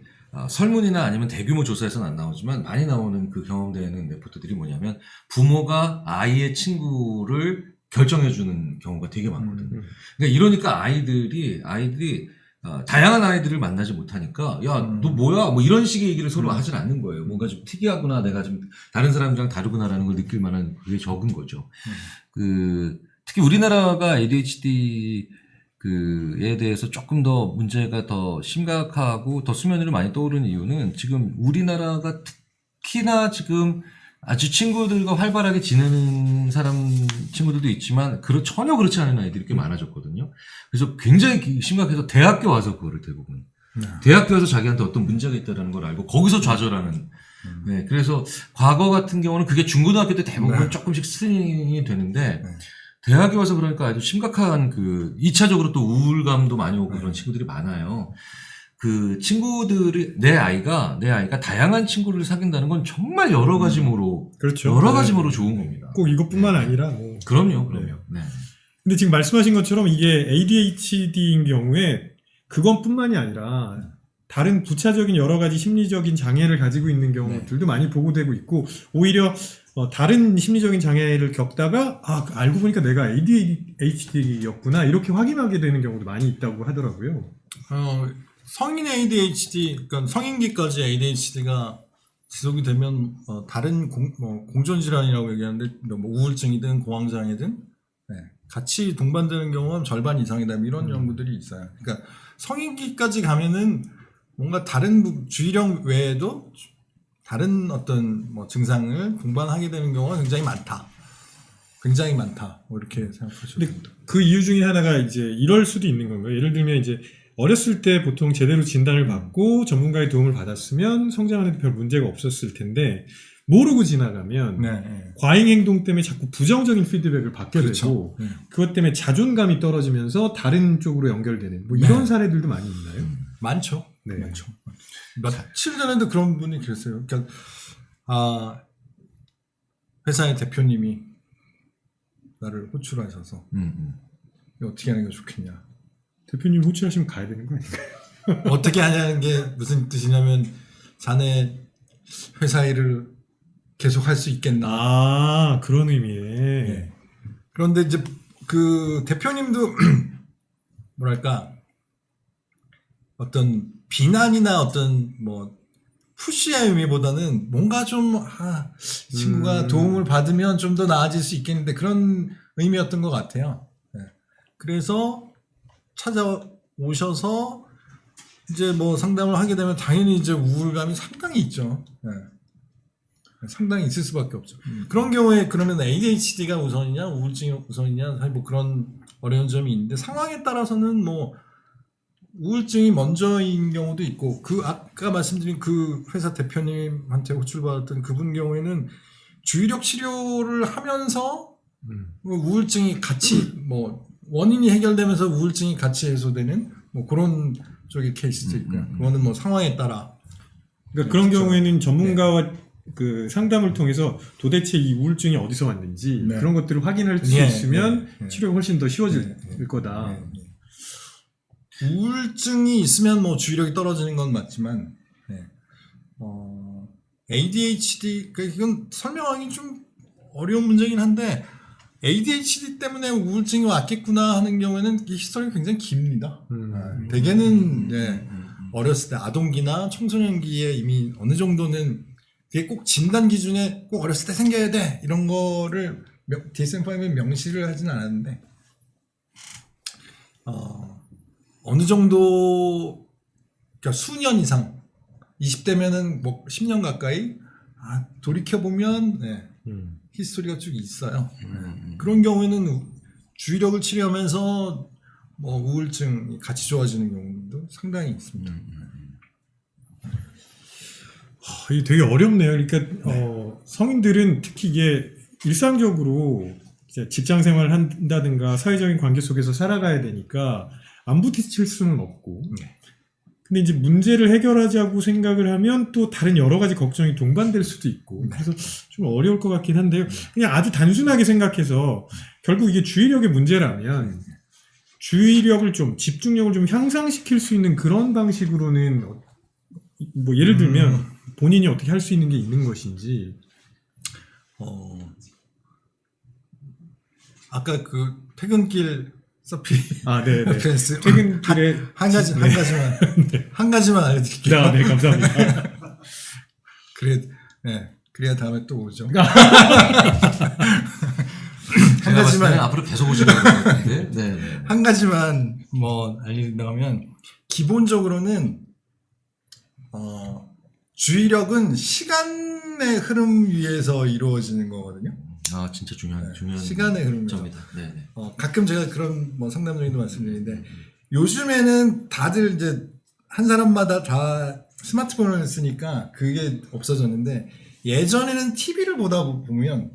설문이나 아니면 대규모 조사에서는 안 나오지만 많이 나오는 그 경험되는 레포트들이 뭐냐면 부모가 아이의 친구를 결정해주는 경우가 되게 많거든요. 그러니까 이러니까 아이들이 다양한 아이들을 만나지 못하니까 야 너 뭐야 뭐 이런 식의 얘기를 서로 하질 않는 거예요. 뭔가 좀 특이하구나 내가 좀 다른 사람들이랑 다르구나라는 걸 느낄 만한 그게 적은 거죠. 특히 우리나라가 ADHD 에 대해서 조금 더 문제가 더 심각하고 더 수면 위로 많이 떠오르는 이유는 지금 우리나라가 특히나 지금 아주 친구들과 활발하게 지내는 친구들도 있지만 전혀 그렇지 않은 아이들이 꽤 많아졌거든요. 그래서 굉장히 심각해서 대학교 와서 그거를 대부분 대학교 와서 자기한테 어떤 문제가 있다는 걸 알고 거기서 좌절하는. 네, 그래서 과거 같은 경우는 그게 중고등학교 때 대부분 조금씩 스트링이 되는데 대학에 와서 그러니까 아주 심각한 2차적으로 또 우울감도 많이 오고 그런 친구들이 많아요. 그 친구들이, 내 아이가 다양한 친구를 사귄다는 건 정말 여러 가지모로, 그렇죠. 여러 가지모로 좋은 겁니다. 꼭 이것뿐만 아니라 뭐. 그럼요. 네. 근데 지금 말씀하신 것처럼 이게 ADHD인 경우에 그것뿐만이 아니라 다른 부차적인 여러 가지 심리적인 장애를 가지고 있는 경우들도 많이 보고되고 있고 오히려 다른 심리적인 장애를 겪다가 알고 보니까 내가 ADHD였구나 이렇게 확인하게 되는 경우도 많이 있다고 하더라고요. 성인 ADHD, 그러니까 성인기까지 ADHD가 지속이 되면 다른 공존질환이라고 얘기하는데 뭐 우울증이든 공황장애든 같이 동반되는 경우는 절반 이상이다 이런 연구들이 있어요. 그러니까 성인기까지 가면은 뭔가 다른 주의력 외에도 다른 어떤 증상을 동반하게 되는 경우가 굉장히 많다. 굉장히 많다. 뭐 이렇게 생각하셔도 근데 됩니다. 그 이유 중에 하나가 이제 이럴 수도 있는 건가요? 예를 들면 이제 어렸을 때 보통 제대로 진단을 받고 전문가의 도움을 받았으면 성장하는 데 별 문제가 없었을 텐데 모르고 지나가면 네, 네. 과잉 행동 때문에 자꾸 부정적인 피드백을 받게 그렇죠. 되고 네. 그것 때문에 자존감이 떨어지면서 다른 쪽으로 연결되는 뭐 이런 네. 사례들도 많이 있나요? 많죠. 네. 많죠. 며칠 전에도 그런 분이 그랬어요. 그러니까 회사의 대표님이 나를 호출하셔서 이거 어떻게 하는 게 좋겠냐. 대표님 호출하시면 가야 되는 거 아닌가요? 어떻게 하냐는 게 무슨 뜻이냐면 자네 회사 일을 계속 할 수 있겠나. 아, 그런 의미에. 네. 그런데 이제 그 대표님도 뭐랄까 어떤 비난이나 어떤 뭐 푸시의 의미보다는 뭔가 좀 친구가 도움을 받으면 좀 더 나아질 수 있겠는데 그런 의미였던 것 같아요. 네. 그래서 찾아오셔서 이제 뭐 상담을 하게 되면 당연히 이제 우울감이 상당히 있죠. 네. 상당히 있을 수밖에 없죠. 그런 경우에 그러면 ADHD가 우선이냐, 우울증이 우선이냐, 사실 뭐 그런 어려운 점이 있는데 상황에 따라서는 뭐 우울증이 먼저인 경우도 있고 그 아까 말씀드린 그 회사 대표님한테 호출받았던 그분 경우에는 주의력 치료를 하면서 우울증이 같이 뭐 원인이 해결되면서 우울증이 같이 해소되는 뭐 그런 쪽의 케이스도 있고요. 그거는 뭐 상황에 따라. 그러니까 그런 그렇죠. 경우에는 전문가와 그 상담을 통해서 도대체 이 우울증이 어디서 왔는지 네. 그런 것들을 확인할 수 네, 있으면 네. 치료가 훨씬 더 쉬워질 네. 거다. 우울증이 있으면 뭐 주의력이 떨어지는 건 맞지만 ADHD 이건 설명하기 좀 어려운 문제긴 한데 ADHD 때문에 우울증이 왔겠구나 하는 경우에는 이 히스토리가 굉장히 깁니다. 대개는 어렸을 때 아동기나 청소년기에 이미 어느 정도는 그게 꼭 진단 기준에 꼭 어렸을 때 생겨야 돼 이런 거를 DSM-5에 명시를 하진 않았는데 어느 정도 그러니까 수년 이상 20대면은 뭐 10년 가까이 돌이켜 보면 히스토리가 쭉 있어요. 그런 경우에는 주의력을 치료하면서 뭐 우울증이 같이 좋아지는 경우도 상당히 있습니다. 이게 되게 어렵네요. 그러니까 성인들은 특히 이게 일상적으로 이제 직장 생활을 한다든가 사회적인 관계 속에서 살아가야 되니까 안 부딪힐 수는 없고 근데 이제 문제를 해결하자고 생각을 하면 또 다른 여러 가지 걱정이 동반될 수도 있고 그래서 좀 어려울 것 같긴 한데요. 그냥 아주 단순하게 생각해서 결국 이게 주의력의 문제라면 주의력을 좀 집중력을 좀 향상시킬 수 있는 그런 방식으로는 뭐 예를 들면 본인이 어떻게 할 수 있는 게 있는 것인지 아까 그 퇴근길 서피 네네 레퍼런스 퇴근길에 한 가지만 알려드릴게요. 네 감사합니다. 그래야 다음에 또 오죠. 한 가지만 앞으로 계속 오시는 것 같은데. 네. 한 가지만 뭐 알려드린다고 하면 기본적으로는 주의력은 시간의 흐름 위에서 이루어지는 거거든요. 진짜 중요한 시간의 흐름 점이다. 네. 가끔 제가 그런 뭐 상담 중에도 말씀드리는데 요즘에는 다들 이제 한 사람마다 다 스마트폰을 쓰니까 그게 없어졌는데 예전에는 TV를 보다 보면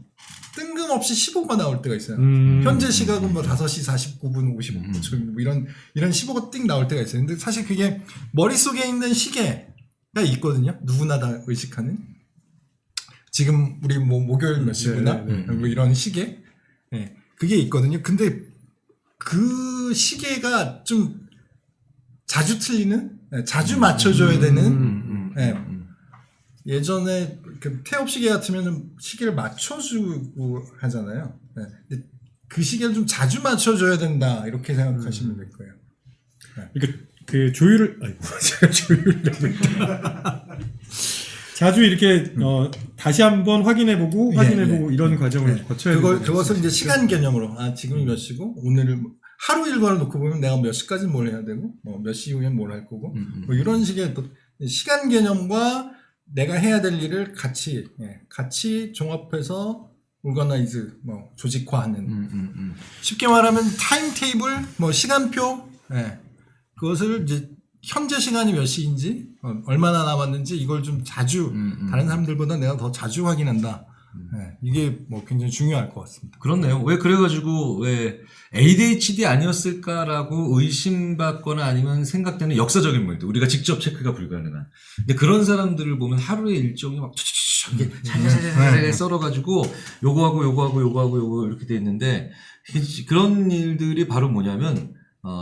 뜬금없이 15가 나올 때가 있어요. 현재 시각은 뭐 5시 49분 55초 뭐 이런 15가 띵 나올 때가 있어요. 근데 사실 그게 머릿속에 있는 시계가 있거든요. 누구나 다 의식하는. 지금 우리 뭐 목요일 몇 시구나 뭐 이런 시계. 그게 있거든요. 근데 그 시계가 좀 자주 틀리는, 자주 맞춰줘야 되는. 예전에 그 태엽 시계 같으면 시계를 맞춰주고 하잖아요. 근데 그 시계를 좀 자주 맞춰줘야 된다 이렇게 생각하시면 될 거예요. 그러니까 그 조율을 제가 조율이라고 했다. 자주 이렇게 다시 한번 확인해보고 이런 과정을 거쳐야 되는 그것을 이제 시간 개념으로 지금이 몇 시고 오늘을 하루 일과를 놓고 보면 내가 몇 시까지 뭘 해야 되고 몇 시 이후에 뭘 할 거고 뭐 이런 식의 또 시간 개념과 내가 해야 될 일을 같이 종합해서 오거나이즈 조직화하는 쉽게 말하면 타임 테이블 시간표 그것을 이제 현재 시간이 몇 시인지 얼마나 남았는지 이걸 좀 자주 다른 사람들보다 내가 더 자주 확인한다. 이게 굉장히 중요할 것 같습니다. 그렇네요. 왜 그래가지고 왜 ADHD 아니었을까라고 의심받거나 아니면 생각되는 역사적인 물들 우리가 직접 체크가 불가능한. 근데 그런 사람들을 보면 하루의 일정이 막 잘 썰어가지고 요거 이렇게 돼 있는데 그런 일들이 바로 뭐냐면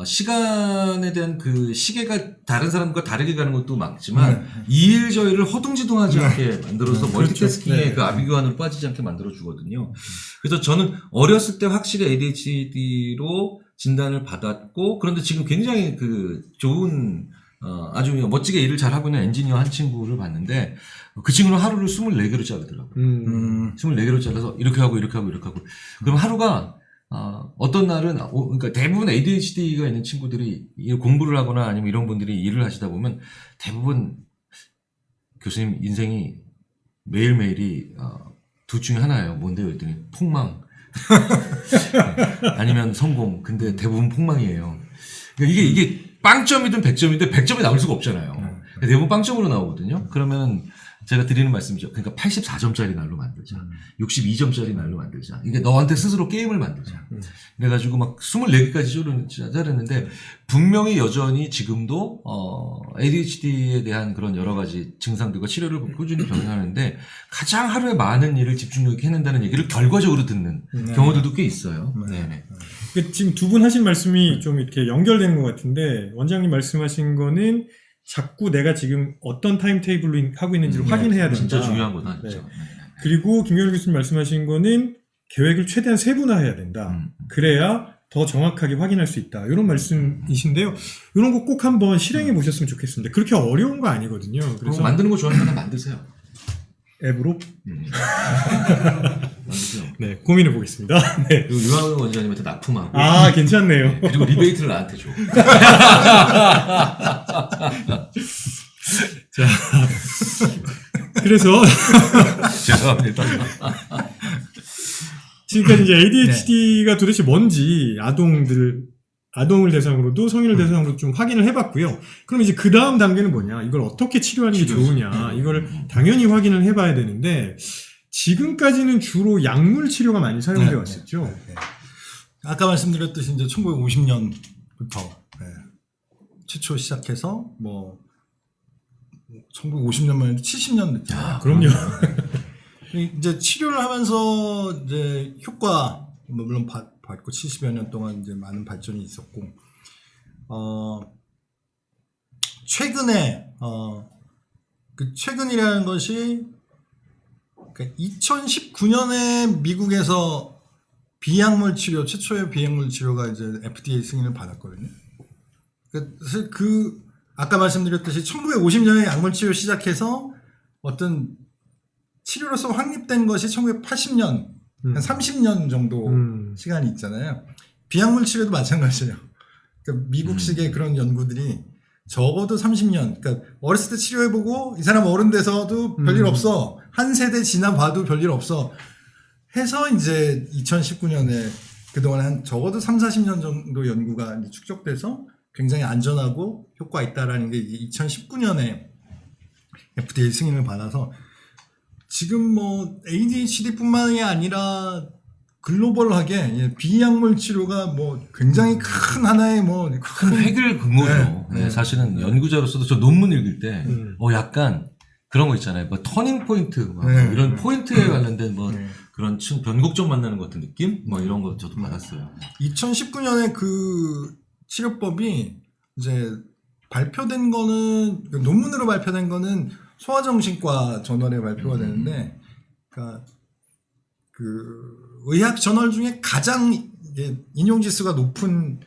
시간에 대한 그 시계가 다른 사람과 다르게 가는 것도 맞지만 이 일 저일을 허둥지둥하지 않게 만들어서 멀티태스킹의 그렇죠. 그 아비규환으로 빠지지 않게 만들어 주거든요. 그래서 저는 어렸을 때 확실히 ADHD로 진단을 받았고 그런데 지금 굉장히 그 좋은 아주 멋지게 일을 잘하고 있는 엔지니어 한 친구를 봤는데 그 친구는 하루를 24개로 자르더라고요. 24개로 잘라서 이렇게 하고 그럼 하루가 어떤 날은, 그러니까 대부분 ADHD가 있는 친구들이 공부를 하거나 아니면 이런 분들이 일을 하시다 보면 대부분 교수님 인생이 매일매일이, 둘 중에 하나예요. 뭔데요? 했더니 폭망. 아니면 성공. 근데 대부분 폭망이에요. 그러니까 이게 빵점이든 100점이든 100점이 나올 수가 없잖아요. 대부분 빵점으로 나오거든요. 그러면 제가 드리는 말씀이죠. 그러니까 84점짜리 날로 만들자. 62점짜리 날로 만들자. 이게 너한테 스스로 게임을 만들자. 그래가지고 막 24개까지 자르는데 분명히 여전히 지금도 ADHD에 대한 그런 여러 가지 증상들과 치료를 꾸준히 병행하는데 가장 하루에 많은 일을 집중력 있게 해낸다는 얘기를 결과적으로 듣는 경우들도 꽤 있어요. 네네. 지금 두 분 하신 말씀이 좀 이렇게 연결되는 것 같은데 원장님 말씀하신 거는 자꾸 내가 지금 어떤 타임 테이블로 하고 있는지를 확인해야 된다. 진짜 중요한 거다. 진짜. 네. 그리고 김경일 교수님 말씀하신 거는 계획을 최대한 세분화해야 된다. 그래야 더 정확하게 확인할 수 있다. 이런 말씀이신데요. 이런 거 꼭 한번 실행해 보셨으면 좋겠습니다. 그렇게 어려운 거 아니거든요. 그래서 만드는 거 좋아하면 만드세요. 앱으로 만드세요. 네, 고민해 보겠습니다. 네. 그리고 유한원 원장님한테 납품하고. 괜찮네요. 그리고 리베이트를 나한테 줘. 자, 그래서 죄송합니다. 지금까지 이제 ADHD가 도대체 뭔지 아동을 대상으로도 성인을 대상으로 좀 확인을 해봤고요. 그럼 이제 그 다음 단계는 뭐냐? 이걸 어떻게 치료하는 게 좋으냐? 이걸 당연히 확인을 해봐야 되는데 지금까지는 주로 약물 치료가 많이 사용되어 왔었죠. 아까 말씀드렸듯이 이제 1950년부터 최초 시작해서 1950년만 해도 70년 됐잖아요. 그럼요. 이제 치료를 하면서 이제 효과 물론 받고 70여 년 동안 이제 많은 발전이 있었고 최근에 그 최근이라는 것이 2019년에 미국에서 비약물 치료 최초의 비약물 치료가 이제 FDA 승인을 받았거든요. 그래서 아까 말씀드렸듯이 1950년에 약물 치료 시작해서 어떤 치료로서 확립된 것이 1980년 한 30년 정도 시간이 있잖아요. 비약물 치료도 마찬가지예요. 그러니까 미국식의 그런 연구들이 적어도 30년. 그러니까 어렸을 때 치료해보고 이 사람 어른 돼서도 별일 없어. 한 세대 지나봐도 별일 없어. 해서 이제 2019년에 그동안 한 적어도 30-40년 정도 연구가 이제 축적돼서 굉장히 안전하고 효과 있다라는 게 2019년에 FDA 승인을 받아서 지금 ADHD뿐만이 아니라 글로벌하게 비약물 치료가 굉장히 큰 하나의 큰 획을 근거죠. 네, 사실은 연구자로서도 저 논문 읽을 때 약간 그런 거 있잖아요. 터닝 포인트 이런 포인트에 관련된 그런 변곡점 만나는 것 같은 느낌? 이런 거 저도 받았어요. 2019년에 그 치료법이 이제 발표된 거는 논문으로 발표된 거는 소아정신과 저널에 발표가 되는데, 그러니까 그 의학 저널 중에 가장 인용 지수가 높은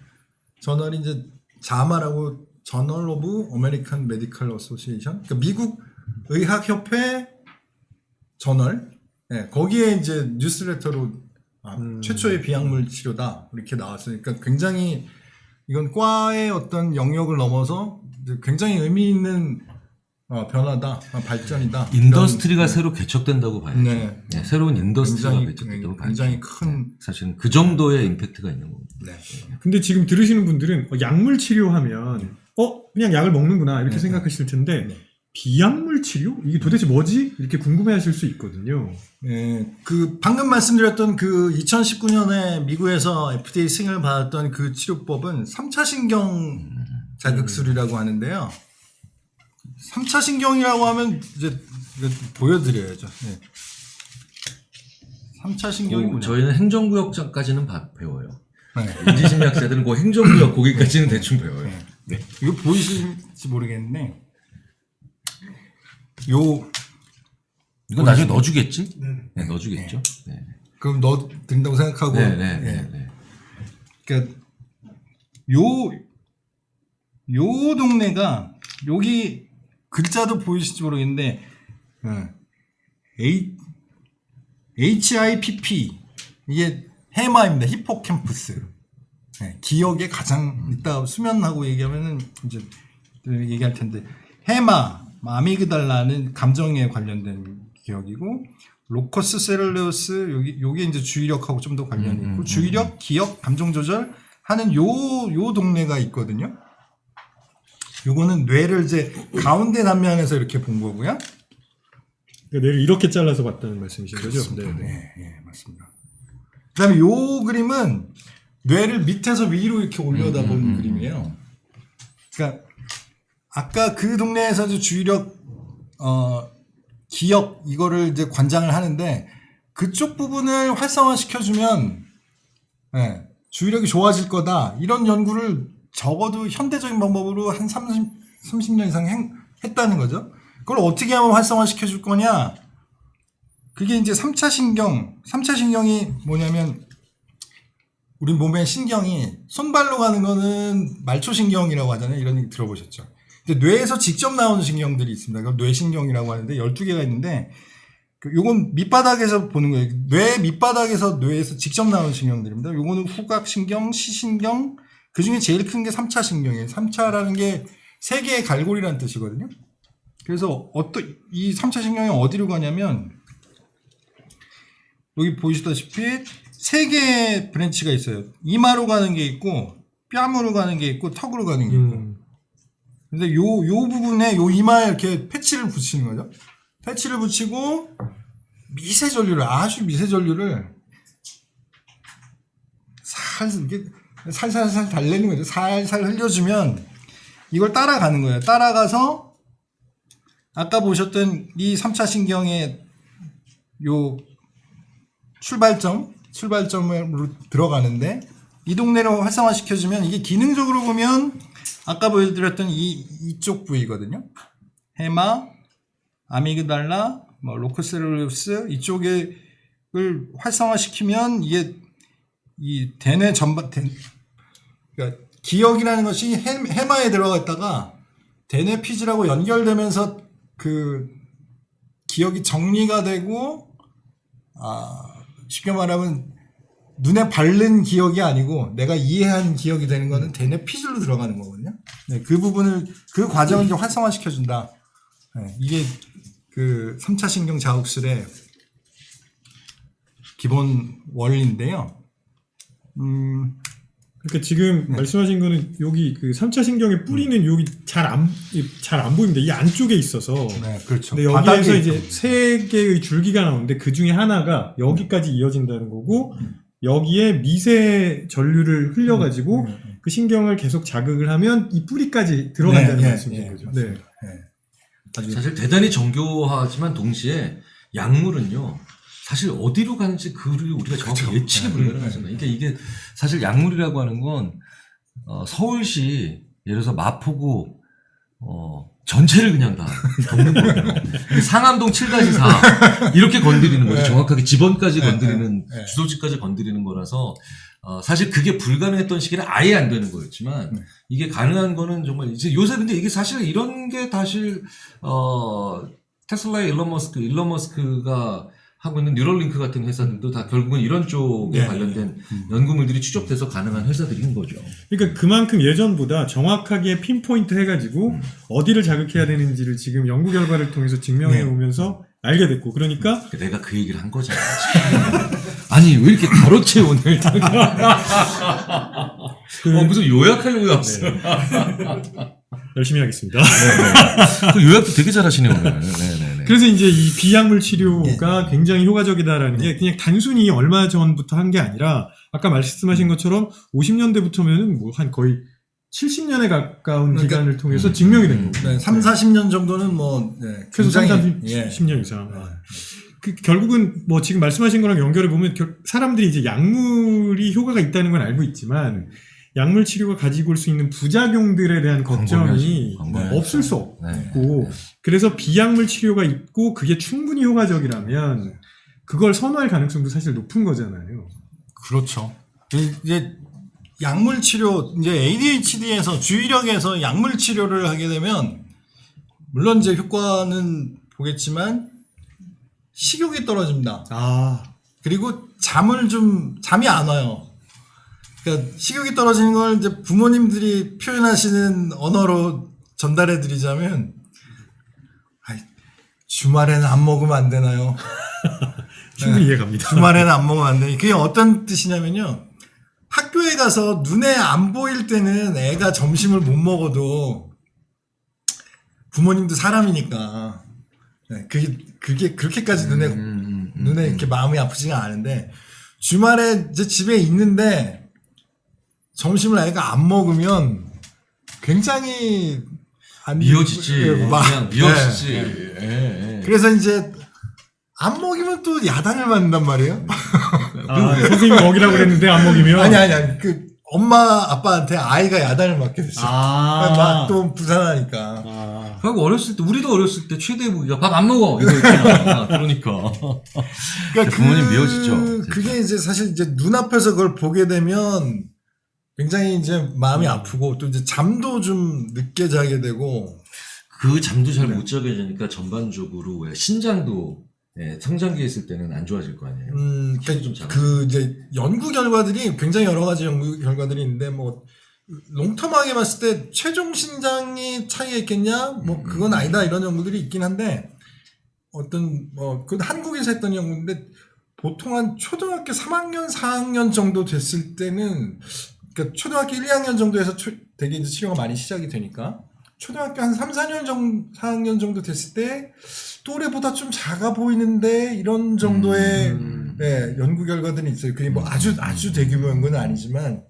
저널이 이제 자마라고 저널 오브 아메리칸 메디컬 어소시에이션, 그러니까 미국 의학협회 저널, 거기에 이제 뉴스레터로 최초의 비약물 치료다 이렇게 나왔으니까 굉장히 이건 과의 어떤 영역을 넘어서 굉장히 의미 있는 변화다, 발전이다. 인더스트리가 새로 개척된다고 봐야죠. 네. 네, 새로운 인더스트리가 굉장히, 개척된다고 봐야죠. 굉장히 큰. 사실은 그 정도의 임팩트가 있는 겁니다. 네. 근데 지금 들으시는 분들은 약물 치료하면 그냥 약을 먹는구나 이렇게 네. 생각하실 텐데 네. 비약물 치료? 이게 도대체 뭐지? 이렇게 궁금해하실 수 있거든요. 그 방금 말씀드렸던 그 2019년에 미국에서 FDA 승인을 받았던 그 치료법은 3차 신경 자극술이라고 하는데요. 3차 신경이라고 하면 이제 이거 보여드려야죠. 네. 3차 신경이 뭐냐? 저희는 행정구역까지는 배워요. 네. 인지심리학자들은 그 행정구역 거기까지는 대충 배워요. 네. 이거 보이실지 모르겠는데 요 이건 나중에 넣어주겠지? 네, 넣어주겠죠. 네. 그럼 넣어 드린다고 생각하고 네. 그러니까 요 동네가 여기 글자도 보이실지 모르겠는데 HIPP 이게 해마입니다. 히포캠퍼스. 네, 기억에 가장 이따 수면하고 얘기하면은 이제 얘기할 텐데 해마, 아미그달라는 감정에 관련된 기억이고 로커스 세렐레우스 요게 이제 주의력하고 좀 더 관련이 있고 주의력, 기억, 감정 조절 하는 요 동네가 있거든요. 요거는 뇌를 이제 가운데 단면에서 이렇게 본 거고요. 그러니까 뇌를 이렇게 잘라서 봤다는 말씀이신 거죠? 그렇습니다. 네. 네, 맞습니다. 그다음에 요 그림은 뇌를 밑에서 위로 이렇게 올려다본 그림이에요. 그러니까 아까 그 동네에서 이제 주의력, 기억 이거를 이제 관장을 하는데 그쪽 부분을 활성화시켜주면 주의력이 좋아질 거다. 이런 연구를 적어도 현대적인 방법으로 한 30년 이상 했다는 거죠. 그걸 어떻게 하면 활성화시켜 줄 거냐? 그게 이제 3차 신경이 뭐냐면 우리 몸의 신경이 손발로 가는 거는 말초신경이라고 하잖아요. 이런 얘기 들어보셨죠? 근데 뇌에서 직접 나오는 신경들이 있습니다. 그럼 뇌신경이라고 하는데 12개가 있는데 요건 밑바닥에서 보는 거예요. 뇌 밑바닥에서 뇌에서 직접 나오는 신경들입니다. 요거는 후각신경, 시신경, 그 중에 제일 큰 게 3차 신경이에요. 3차라는 게 3개의 갈고리라는 뜻이거든요. 그래서 이 3차 신경이 어디로 가냐면 여기 보시다시피 3개의 브랜치가 있어요. 이마로 가는 게 있고 뺨으로 가는 게 있고 턱으로 가는 게 있고. 근데 요 부분에 요 이마에 이렇게 패치를 붙이는 거죠. 패치를 붙이고 아주 미세 전류를 살살 달래는 거죠. 살살 흘려주면 이걸 따라가는 거예요. 따라가서 아까 보셨던 이 3차 신경의 요 출발점으로 들어가는데 이 동네를 활성화시켜주면 이게 기능적으로 보면 아까 보여드렸던 이쪽 부위거든요. 해마, 아미그달라, 로코세룰루스 이쪽을 활성화시키면 이게 이 대뇌 전반 그러니까 기억이라는 것이 해마에 들어가 있다가 대뇌 피질하고 연결되면서 그 기억이 정리가 되고 쉽게 말하면 눈에 바른 기억이 아니고 내가 이해한 기억이 되는 거는 대뇌 피질로 들어가는 거거든요. 네, 그 부분을 그 과정을 좀 활성화시켜 준다. 네, 이게 그 3차 신경 자극술의 기본 원리인데요. 그러니까 지금 말씀하신 거는 여기 그 3차 신경의 뿌리는 여기 잘 안 보입니다. 이 안쪽에 있어서. 네, 그렇죠. 근데 여기에서 이제 3개의 줄기가 나오는데 그 중에 하나가 여기까지 이어진다는 거고 여기에 미세 전류를 흘려가지고 그 신경을 계속 자극을 하면 이 뿌리까지 들어간다는 말씀이신 거죠. 네. 사실 대단히 정교하지만 동시에 약물은요. 사실 어디로 가는지 그를 우리가 정확히 예측이 불가능하잖아요. 그러니까 이게 사실 약물이라고 하는 건 서울시 예를 들어서 마포구 전체를 그냥 다 덮는 거예요. 상암동 7-4 이렇게 건드리는 거죠. 정확하게 집원까지 건드리는 주소지까지 건드리는 거라서 사실 그게 불가능했던 시기는 아예 안 되는 거였지만 이게 가능한 거는 정말 이제 요새 근데 이게 사실 이런 게 사실 테슬라의 일론 머스크가 하고 있는 뉴럴링크 같은 회사들도 다 결국은 이런 쪽에 네. 관련된 연구물들이 추적돼서 가능한 회사들인 거죠. 그러니까 그만큼 예전보다 정확하게 핀포인트 해가지고 어디를 자극해야 되는지를 지금 연구 결과를 통해서 증명해 오면서 알게 됐고, 그러니까 내가 그 얘기를 한 거잖아. 아니 왜 이렇게 가로채 오늘? 무슨 요약하려고 왔어. 열심히 하겠습니다. 그 요약도 되게 잘하시네요 오늘. 네네네. 그래서 이제 이 비약물 치료가 굉장히 효과적이다라는 게 그냥 단순히 얼마 전부터 한 게 아니라 아까 말씀하신 것처럼 50년대부터면은 뭐 한 거의 70년에 가까운 그러니까, 기간을 통해서 증명이 된 거고. 네, 3, 40년 정도는 뭐 네, 그래서 3, 굉장히 40년 이상. 결국은 뭐 지금 말씀하신 거랑 연결해 보면 사람들이 이제 약물이 효과가 있다는 건 알고 있지만 약물 치료가 가지고 올 수 있는 부작용들에 대한 걱정이 광범위하죠. 없을 수 없고, 네. 그래서 비약물 치료가 있고 그게 충분히 효과적이라면 그걸 선호할 가능성도 사실 높은 거잖아요. 그렇죠. 이제 약물 치료, 이제 ADHD에서 주의력에서 약물 치료를 하게 되면 물론 이제 효과는 보겠지만 식욕이 떨어집니다. 그리고 잠이 안 와요. 그러니까 식욕이 떨어지는 걸 이제 부모님들이 표현하시는 언어로 전달해 드리자면, 주말에는 안 먹으면 안 되나요? 충분히 이해갑니다. 주말에는 안 먹으면 안 되니. 그게 어떤 뜻이냐면요. 학교에 가서 눈에 안 보일 때는 애가 점심을 못 먹어도 부모님도 사람이니까 그게 그렇게까지 눈에 이렇게 마음이 아프지가 않은데, 주말에 이제 집에 있는데 점심을 애가 안 먹으면 굉장히 미워지지. 그냥 미워지지. 그래서 이제 안 먹이면 또 야단을 맞는단 말이에요. 선생님이 먹이라고 그랬는데 안 먹이면 아니. 그 엄마 아빠한테 아이가 야단을 맞게 됐어. 막 또 부산하니까. 그리고 우리도 어렸을 때 최대의 무기가 밥 안 먹어 이거 있잖아. 그러니까 부모님 미워지죠. 그게 이제 사실 이제 눈앞에서 그걸 보게 되면 굉장히 이제 마음이 아프고, 또 이제 잠도 좀 늦게 자게 되고, 그 잠도 잘 못 자게 되니까 전반적으로 왜 신장도 성장기에 있을 때는 안 좋아질 거 아니에요. 좀 작아. 그 이제 연구 결과들이 굉장히 여러 가지 연구 결과들이 있는데, 뭐 롱텀하게 봤을 때 최종 신장이 차이가 있겠냐? 뭐 그건 아니다, 이런 연구들이 있긴 한데, 그 한국에서 했던 연구인데, 보통 한 초등학교 3학년, 4학년 정도 됐을 때는, 그러니까 초등학교 1, 2학년 정도에서 되게 이제 치료가 많이 시작이 되니까, 초등학교 한 3, 4년 정도, 4학년 정도 됐을 때 또래보다 좀 작아 보이는데, 이런 정도의 연구 결과들이 있어요. 그게 뭐 아주 대규모 연구는 아니지만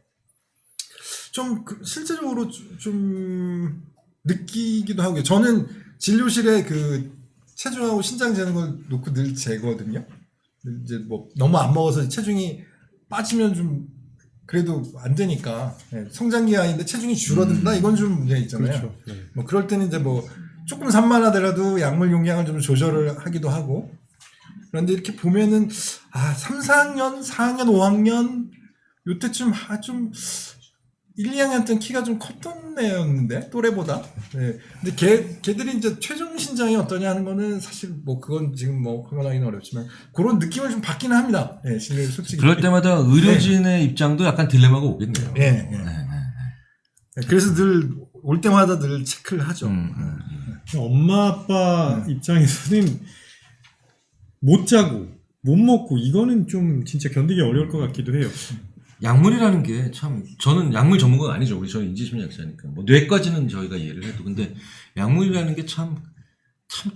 좀 실제적으로 좀 느끼기도 하고요. 저는 진료실에 그 체중하고 신장 재는 걸 놓고 늘 재거든요. 이제 뭐 너무 안 먹어서 체중이 빠지면 좀 그래도 안 되니까, 성장기 아이인데 체중이 줄어든다, 이건 좀 문제 있잖아요. 그렇죠. 뭐 그럴 때는 이제 뭐 조금 산만하더라도 약물 용량을 좀 조절을 하기도 하고. 그런데 이렇게 보면은 3, 4학년, 4학년, 5학년 요때쯤 좀 1, 2학년 때는 키가 좀 컸던 애였는데, 또래보다. 근데 걔들이 이제 최종 신장이 어떠냐 하는 거는 사실 뭐 그건 지금 뭐 확인하기는 어렵지만 그런 느낌을 좀 받기는 합니다. 솔직히. 그럴 때마다 의료진의 입장도 약간 딜레마가 오겠네요. 그래서 늘 올 때마다 늘 체크를 하죠. 엄마 아빠 입장에서는 못 자고 못 먹고 이거는 좀 진짜 견디기 어려울 것 같기도 해요. 약물이라는 게 참, 저는 약물 전문가가 아니죠. 저는 인지심리학자니까. 뭐 뇌까지는 저희가 이해를 해도, 근데 약물이라는 게 참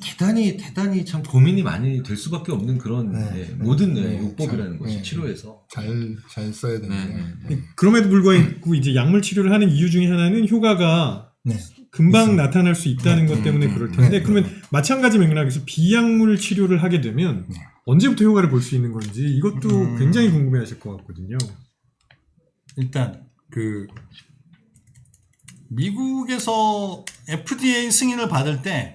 대단히 참 고민이 많이 될 수밖에 없는 그런 모든 요법이라는 것이 치료에서 잘 써야 되는. 그럼에도 불구하고 이제 약물 치료를 하는 이유 중에 하나는 효과가 금방 나타날 수 있다는 것 때문에 그럴 텐데, 그러면 마찬가지 맥락에서 비약물 치료를 하게 되면 언제부터 효과를 볼 수 있는 건지 이것도 굉장히 궁금해하실 것 같거든요. 일단 미국에서 FDA 승인을 받을 때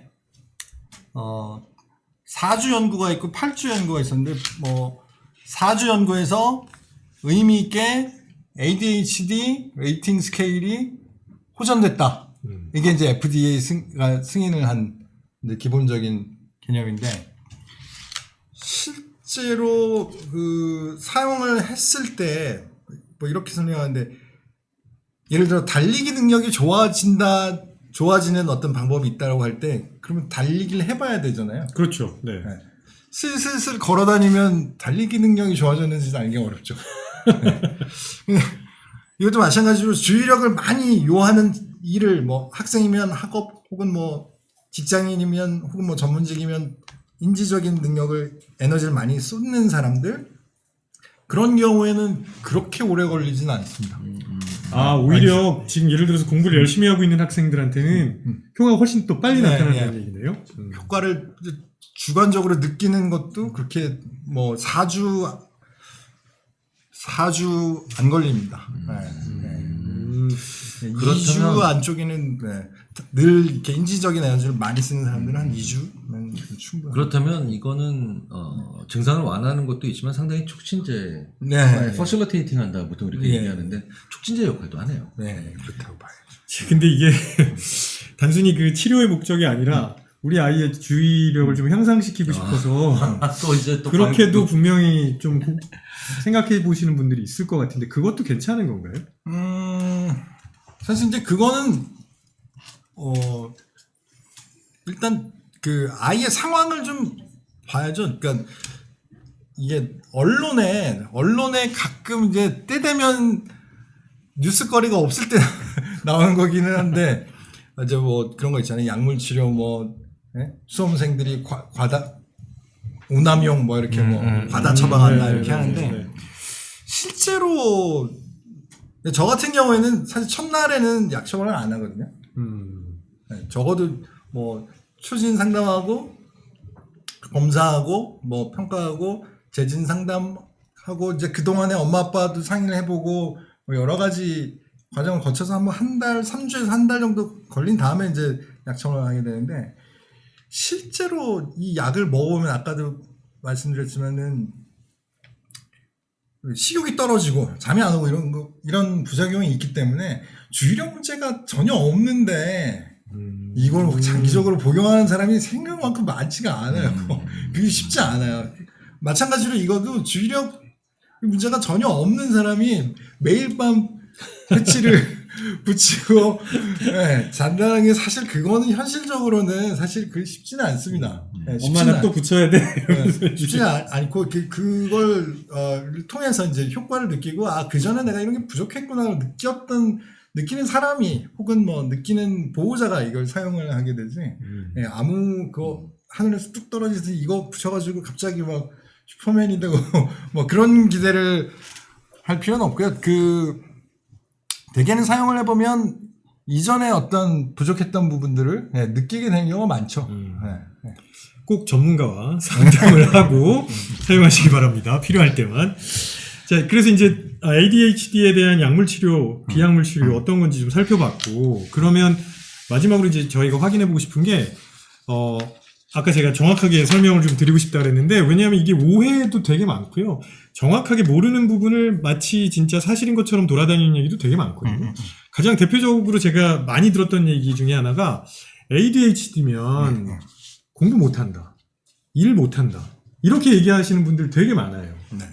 4주 연구가 있고 8주 연구가 있었는데, 뭐 4주 연구에서 의미 있게 ADHD 레이팅 스케일이 호전됐다. 이게 이제 FDA 승인을 한 기본적인 개념인데, 실제로 그 사용을 했을 때 뭐 이렇게 설명하는데 예를 들어 달리기 능력이 좋아지는 어떤 방법이 있다고 할 때 그러면 달리기를 해봐야 되잖아요. 그렇죠. 네. 네. 슬슬 걸어다니면 달리기 능력이 좋아졌는지는 알기 어렵죠. 네. 이것도 마찬가지로 주의력을 많이 요하는 일을 뭐 학생이면 학업 혹은 뭐 직장인이면 혹은 뭐 전문직이면 인지적인 능력을 에너지를 많이 쏟는 사람들 그런 경우에는 그렇게 오래 걸리진 않습니다. 오히려 지금 예를 들어서 공부를 열심히 하고 있는 학생들한테는 효과가 훨씬 또 빨리 나타난다는 얘기네요. 효과를 주관적으로 느끼는 것도 그렇게 뭐 4주 안 걸립니다. 네. 2주 안쪽에는 늘 이렇게 인지적인 에너지를 많이 쓰는 사람들은 한 2주면 충분히. 그렇다면 이거는 증상을 완화하는 것도 있지만 상당히 촉진제, 퍼실러테이팅 한다 보통 이렇게 얘기하는데 촉진제 역할도 하네요. 네, 그렇다고 봐야죠. 근데 이게 단순히 그 치료의 목적이 아니라 우리 아이의 주의력을 좀 향상시키고 싶어서 또 이제 또 그렇게도 분명히 좀 생각해 보시는 분들이 있을 것 같은데 그것도 괜찮은 건가요? 사실 이제 그거는 일단 그 아이의 상황을 좀 봐야죠. 그러니까 이게 언론에 가끔 이제 때 되면 뉴스거리가 없을 때 나오는 거기는 한데 이제 뭐 그런 거 있잖아요. 약물 치료 뭐 수험생들이 과다 오남용 뭐 이렇게 뭐 과다 처방한다 이렇게 하는데 실제로 저 같은 경우에는 사실 첫날에는 약 처방을 안 하거든요. 적어도 뭐 초진 상담하고 검사하고 뭐 평가하고 재진 상담하고 이제 그 동안에 엄마 아빠도 상의를 해보고 뭐 여러 가지 과정을 거쳐서 한번 한 달, 3주에서 한 달 정도 걸린 다음에 이제 약 처방을 하게 되는데 실제로 이 약을 먹어보면 아까도 말씀드렸지만은 식욕이 떨어지고 잠이 안 오고 이런 부작용이 있기 때문에 주의력 문제가 전혀 없는데 이걸 뭐 장기적으로 복용하는 사람이 생각만큼 많지가 않아요. 그게 쉽지 않아요. 마찬가지로 이것도 주의력 문제가 전혀 없는 사람이 매일 밤 패치를 붙이고 잔다는 게 사실 그거는 현실적으로는 사실 그게 쉽지는 않습니다. 엄마는 또 붙여야 돼. 쉽지 않고 그걸 통해서 이제 효과를 느끼고 그 전에 내가 이런 게 부족했구나 느끼는 사람이 혹은 뭐 느끼는 보호자가 이걸 사용을 하게 되지. 아무 하늘에서 뚝 떨어져서 이거 붙여가지고 갑자기 막 슈퍼맨이 되고 뭐 그런 기대를 할 필요는 없고요. 대개는 사용을 해보면 이전에 어떤 부족했던 부분들을 느끼게 되는 경우가 많죠. 꼭 전문가와 상담을 하고 사용하시기 바랍니다. 필요할 때만. 자, 그래서 이제 ADHD에 대한 약물 치료, 비약물 치료 어떤 건지 좀 살펴봤고, 그러면 마지막으로 이제 저희가 확인해 보고 싶은 게, 아까 제가 정확하게 설명을 좀 드리고 싶다 그랬는데, 왜냐하면 이게 오해도 되게 많고요. 정확하게 모르는 부분을 마치 진짜 사실인 것처럼 돌아다니는 얘기도 되게 많거든요. 가장 대표적으로 제가 많이 들었던 얘기 중에 하나가 ADHD면 공부 못한다, 일 못한다, 이렇게 얘기하시는 분들 되게 많아요. 네.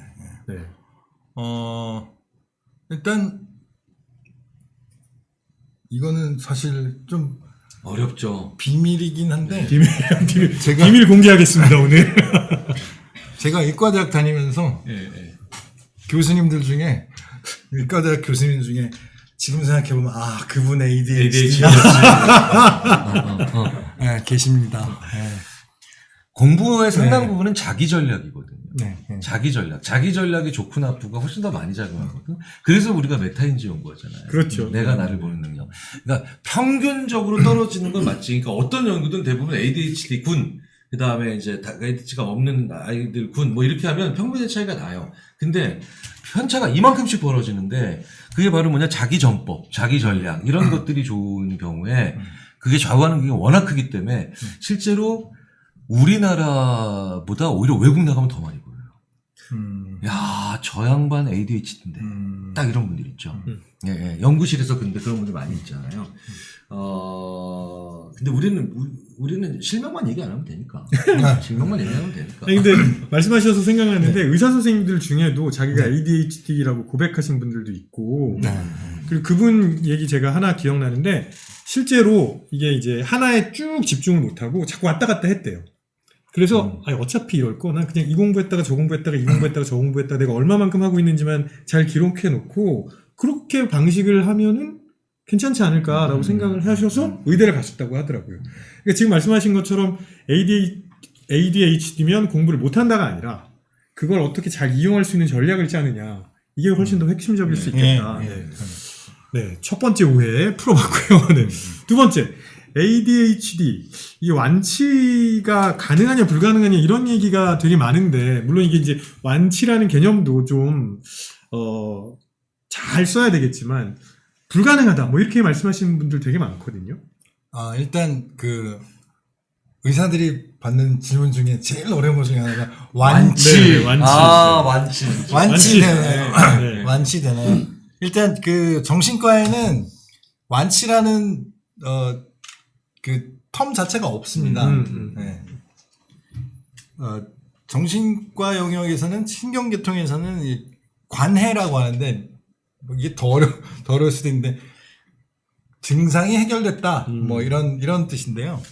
일단 이거는 사실 좀 어렵죠. 비밀이긴 한데 비밀 공개하겠습니다 오늘. 제가 의과대학 다니면서 교수님들 중에 의과대학 교수님 중에 지금 생각해보면 그분 ADHD 계십니다. 공부의 상당 부분은 자기 전략이거든요. 자기 자기 전략이 좋고 나쁘가 훨씬 더 많이 작용하거든. 그래서 우리가 메타인지 연구하잖아요. 그렇죠. 내가 나를 보는 능력. 그러니까 평균적으로 떨어지는 건 맞지. 그러니까 어떤 연구든 대부분 ADHD 군, 그 다음에 이제 ADHD가 없는 아이들 군, 뭐 이렇게 하면 평균의 차이가 나요. 근데 편차가 이만큼씩 벌어지는데 그게 바로 뭐냐, 자기 전법, 자기 전략 이런 것들이 좋은 경우에 그게 좌우하는 게 워낙 크기 때문에 실제로 우리나라보다 오히려 외국 나가면 더 많이 보여요. 야, 저 양반 ADHD인데. 딱 이런 분들 있죠. 예, 예. 연구실에서 근데 그런 분들 많이 있잖아요. 근데 우리는 실명만 얘기 안 하면 되니까. 실명만 얘기하면 되니까. 아니, 근데 말씀하셔서 생각나는데 의사 선생님들 중에도 자기가 ADHD라고 고백하신 분들도 있고 그리고 그분 얘기 제가 하나 기억나는데 실제로 이게 이제 하나에 쭉 집중을 못하고 자꾸 왔다 갔다 했대요. 그래서 아니, 어차피 이럴 거 난 그냥 이 공부했다가 저 공부했다가 이 공부했다가 저 공부했다가 내가 얼마만큼 하고 있는지만 잘 기록해 놓고 그렇게 방식을 하면은 괜찮지 않을까라고 생각을 하셔서 의대를 가셨다고 하더라고요. 그러니까 지금 말씀하신 것처럼 ADHD면 공부를 못한다가 아니라 그걸 어떻게 잘 이용할 수 있는 전략을 짜느냐 이게 훨씬 더 핵심적일 수 있겠다. 네, 첫 번째 오해 풀어봤고요. 네. 두 번째 ADHD 이 완치가 가능하냐 불가능하냐 이런 얘기가 되게 많은데 물론 이게 이제 완치라는 개념도 좀 잘 써야 되겠지만 불가능하다 뭐 이렇게 말씀하시는 분들 되게 많거든요. 일단 그 의사들이 받는 질문 중에 제일 어려운 것 중에 하나가 완치. 네, 완치. 완치되나요? 네. 완치되나요? 일단 그 정신과에는 완치라는 그 텀 자체가 없습니다. 네. 정신과 영역에서는 신경계통에서는 이 관해라고 하는데 뭐 이게 더 어려울 수도 있는데 증상이 해결됐다 뭐 이런 뜻인데요.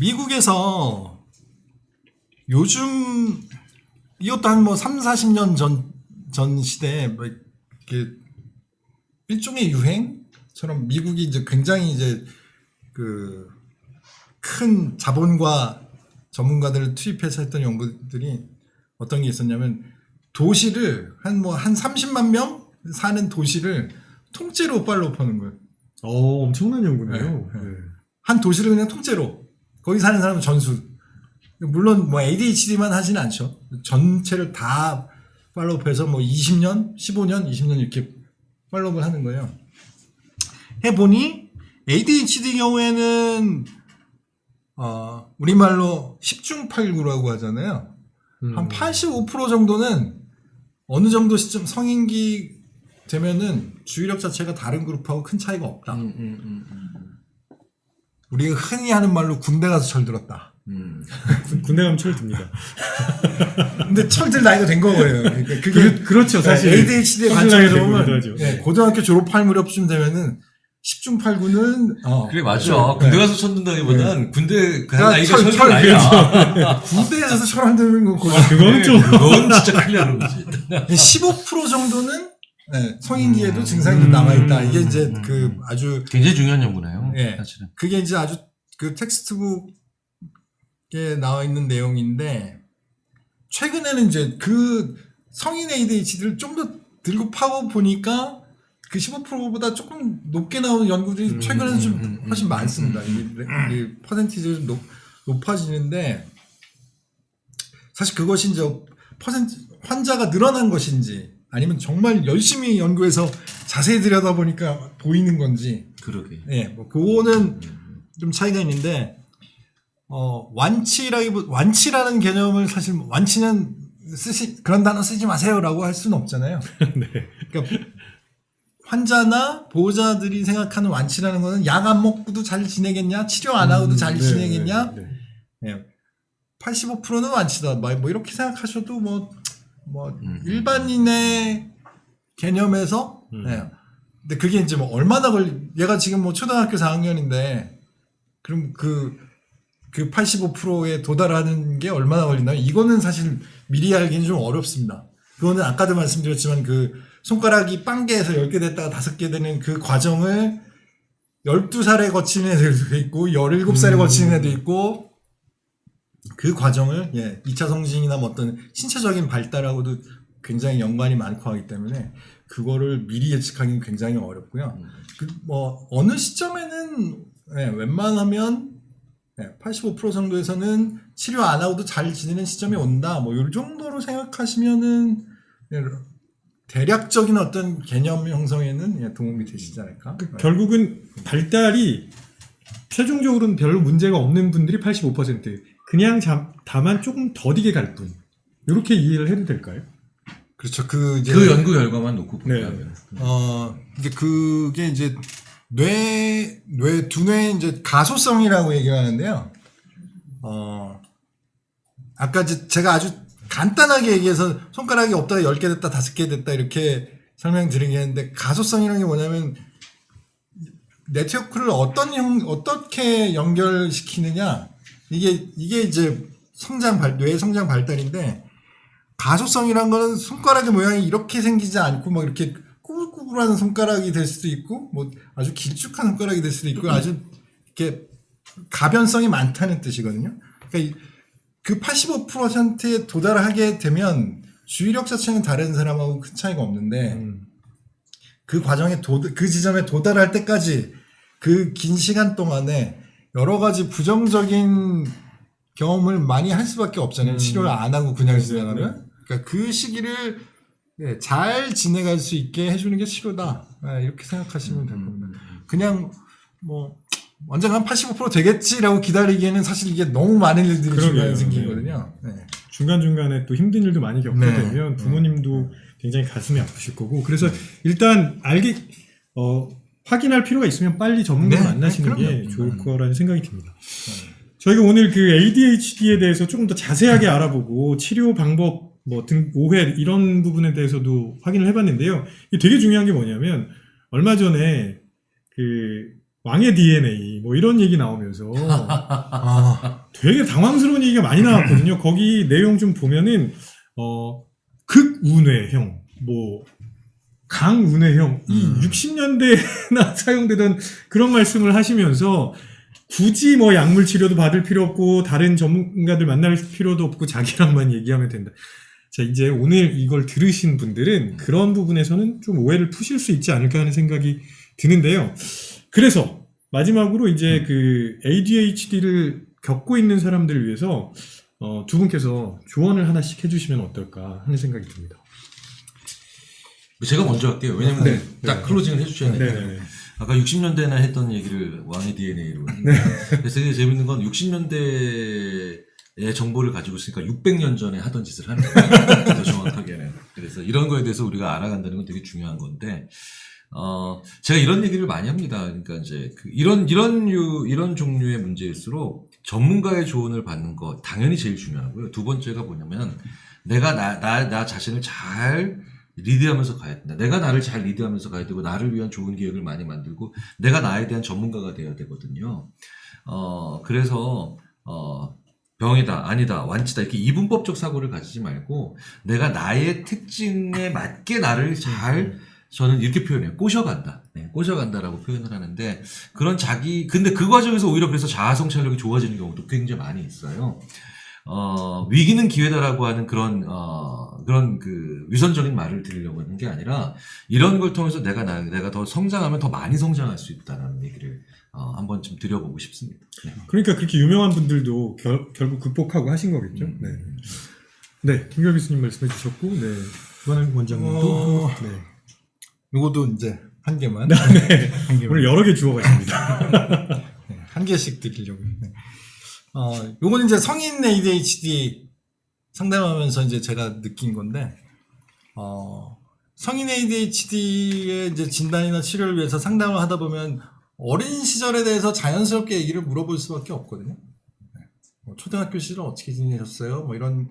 미국에서 요즘 이것도 한 뭐 30-40년 전 시대에 뭐 이렇게 일종의 유행처럼 미국이 이제 굉장히 이제 그 큰 자본과 전문가들을 투입해서 했던 연구들이 어떤 게 있었냐면 도시를 한 30만 명 사는 도시를 통째로 팔로우하는 거예요. 엄청난 연구네요. 네. 한 도시를 그냥 통째로 거기 사는 사람은 전수. 물론 뭐 ADHD만 하지는 않죠. 전체를 다 팔로우해서 뭐 20년, 15년, 20년 이렇게 팔로우를 하는 거예요. 해보니 ADHD 경우에는 우리말로 10중 8구라고 하잖아요. 한 85% 정도는 어느 정도 시점 성인기 되면은 주의력 자체가 다른 그룹하고 큰 차이가 없다. 우리가 흔히 하는 말로 군대 가서 철들었다. 군대 가면 철 듭니다. 근데 철들 나이가 된 거예요. 그러니까 그게 그렇죠. 사실 ADHD의 관점에서 보면 하죠. 고등학교 졸업할 무렵쯤 되면은 10중 8구는 그래 맞죠. 군대 가서 철든다기보단 군대 그 그러니까 나이가 철, 철 나이야. 군대에서 철 안 드는 거 그거는 좀 그건 진짜 큰일 나는 거지. 15% 정도는 성인기에도 증상이 남아있다. 이게 이제 그 아주 굉장히 중요한 연구네요. 예. 사실은. 그게 이제 아주 그 텍스트북에 나와 있는 내용인데 최근에는 이제 그 성인 ADHD를 좀 더 들고 파고 보니까 그 15%보다 조금 높게 나오는 연구들이 최근에는 좀 훨씬 많습니다. 이 퍼센티지가 좀 높아지는데 사실 그것이 이제 환자가 늘어난 것인지 아니면 정말 열심히 연구해서 자세히 들여다보니까 보이는 건지 그러게. 예, 뭐 그거는 좀 차이가 있는데 완치라는 개념을 사실 완치는 그런 단어 쓰지 마세요라고 할 수는 없잖아요. 네. 그러니까 환자나 보호자들이 생각하는 완치라는 거는 약 안 먹고도 잘 지내겠냐, 치료 안 하고도 잘 지내겠냐. 네. 예, 85%는 완치다. 뭐 이렇게 생각하셔도 뭐 일반인의 개념에서 예. 근데 그게 이제 뭐 얼마나 얘가 지금 뭐 초등학교 4학년인데 그럼 그 85%에 도달하는 게 얼마나 걸리나요? 이거는 사실 미리 알기는 좀 어렵습니다. 그거는 아까도 말씀드렸지만 그 손가락이 빵개에서 10개 됐다가 5개 되는 그 과정을 12살에 거치는 애들도 있고 17살에 거치는 애도 있고 그 과정을 2차 성징이나 뭐 어떤 신체적인 발달하고도 굉장히 연관이 많고 하기 때문에 그거를 미리 예측하기는 굉장히 어렵고요. 뭐 어느 시점에는 웬만하면 85% 정도에서는 치료 안 하고도 잘 지내는 시점이 온다. 뭐 이 정도로 생각하시면은 대략적인 어떤 개념 형성에는 도움이 되시지 않을까? 결국은 발달이 최종적으로는 별로 문제가 없는 분들이 85%. 그냥 다만 조금 더디게 갈 뿐. 이렇게 이해를 해도 될까요? 그렇죠. 그 이제 그 연구 결과만 놓고 네. 본다면. 이제 그게 이제 두뇌의 이제 가소성이라고 얘기하는데요. 아까 제가 아주 간단하게 얘기해서 손가락이 없다가 10개 됐다 5개 됐다 이렇게 설명드리겠는데, 가소성이라는 게 뭐냐면 네트워크를 어떻게 연결시키느냐, 이게 이제 뇌의 성장 발달인데, 가소성이란 거는 손가락의 모양이 이렇게 생기지 않고 막 이렇게 꾸불꾸불한 손가락이 될 수도 있고, 뭐 아주 길쭉한 손가락이 될 수도 있고, 아주 이렇게 가변성이 많다는 뜻이거든요. 그러니까 그 85%에 도달하게 되면 주의력 자체는 다른 사람하고 큰 차이가 없는데, 그 과정에 그 지점에 도달할 때까지 그 긴 시간 동안에 여러 가지 부정적인 경험을 많이 할 수밖에 없잖아요. 치료를 안 하고 그냥 진행하면. 그러니까 그 시기를 잘 지내갈 수 있게 해주는 게 치료다. 이렇게 생각하시면 될 겁니다. 그냥 뭐 언젠간 85% 되겠지라고 기다리기에는 사실 이게 너무 많은 일들이 그러게요. 중간에 생기거든요. 네. 중간중간에 또 힘든 일도 많이 겪게 네. 되면 부모님도 굉장히 가슴이 아프실 거고, 그래서 일단 확인할 필요가 있으면 빨리 전문가 네, 만나시는 네, 게 그럼요. 좋을 거라는 생각이 듭니다. 저희가 오늘 그 ADHD에 대해서 조금 더 자세하게 알아보고 치료 방법, 오해 이런 부분에 대해서도 확인을 해봤는데요. 이게 되게 중요한 게 뭐냐면, 얼마 전에 그 왕의 DNA 이런 얘기 나오면서 되게 당황스러운 얘기가 많이 나왔거든요. 거기 내용 좀 보면은 극운회형, 강운회형, 이 60년대나 사용되던 그런 말씀을 하시면서 굳이 약물 치료도 받을 필요 없고 다른 전문가들 만날 필요도 없고 자기랑만 얘기하면 된다. 자, 이제 오늘 이걸 들으신 분들은 그런 부분에서는 좀 오해를 푸실 수 있지 않을까 하는 생각이 드는데요. 그래서 마지막으로 이제 그 ADHD를 겪고 있는 사람들을 위해서 두 분께서 조언을 하나씩 해주시면 어떨까 하는 생각이 듭니다. 제가 먼저 할게요. 왜냐면 네. 딱 클로징을 해주셔야 돼요. 네. 아까 60년대나 했던 얘기를 왕의 DNA로. 그래서 되게 재밌는 건 60년대의 정보를 가지고 있으니까 600년 전에 하던 짓을 하는 거예요. 더 정확하게는. 그래서 이런 거에 대해서 우리가 알아간다는 건 되게 중요한 건데, 제가 이런 얘기를 많이 합니다. 그러니까 이제 이런 종류의 문제일수록 전문가의 조언을 받는 거 당연히 제일 중요하고요. 두 번째가 뭐냐면, 내가 나 자신을 잘 리드하면서 가야 된다. 내가 나를 잘 리드하면서 가야 되고, 나를 위한 좋은 기획을 많이 만들고, 내가 나에 대한 전문가가 되어야 되거든요. 그래서, 병이다, 아니다, 완치다, 이렇게 이분법적 사고를 가지지 말고, 내가 나의 특징에 맞게 나를 잘, 저는 이렇게 표현해요. 꼬셔간다. 네, 꼬셔간다라고 표현을 하는데, 근데 그 과정에서 오히려 그래서 자아성찰력이 좋아지는 경우도 굉장히 많이 있어요. 위기는 기회다라고 하는 그런 그 위선적인 말을 드리려고 하는 게 아니라, 이런 걸 통해서 내가 더 성장하면 더 많이 성장할 수 있다는 얘기를 한번 좀 드려보고 싶습니다. 네. 그러니까 그렇게 유명한 분들도 결국 극복하고 하신 거겠죠. 네. 네, 김결 교수님 말씀해 주셨고, 네, 이완환 원장님도, 네. 요것도 이제 한 개만. 네. 한 개만. 오늘 여러 개 주워가십니다. 네, 한 개씩 드리려고. 네. 요건 이제 성인 ADHD 상담하면서 이제 제가 느낀 건데, 성인 ADHD의 이제 진단이나 치료를 위해서 상담을 하다 보면 어린 시절에 대해서 자연스럽게 얘기를 물어볼 수밖에 없거든요. 네. 초등학교 시절 어떻게 지내셨어요? 이런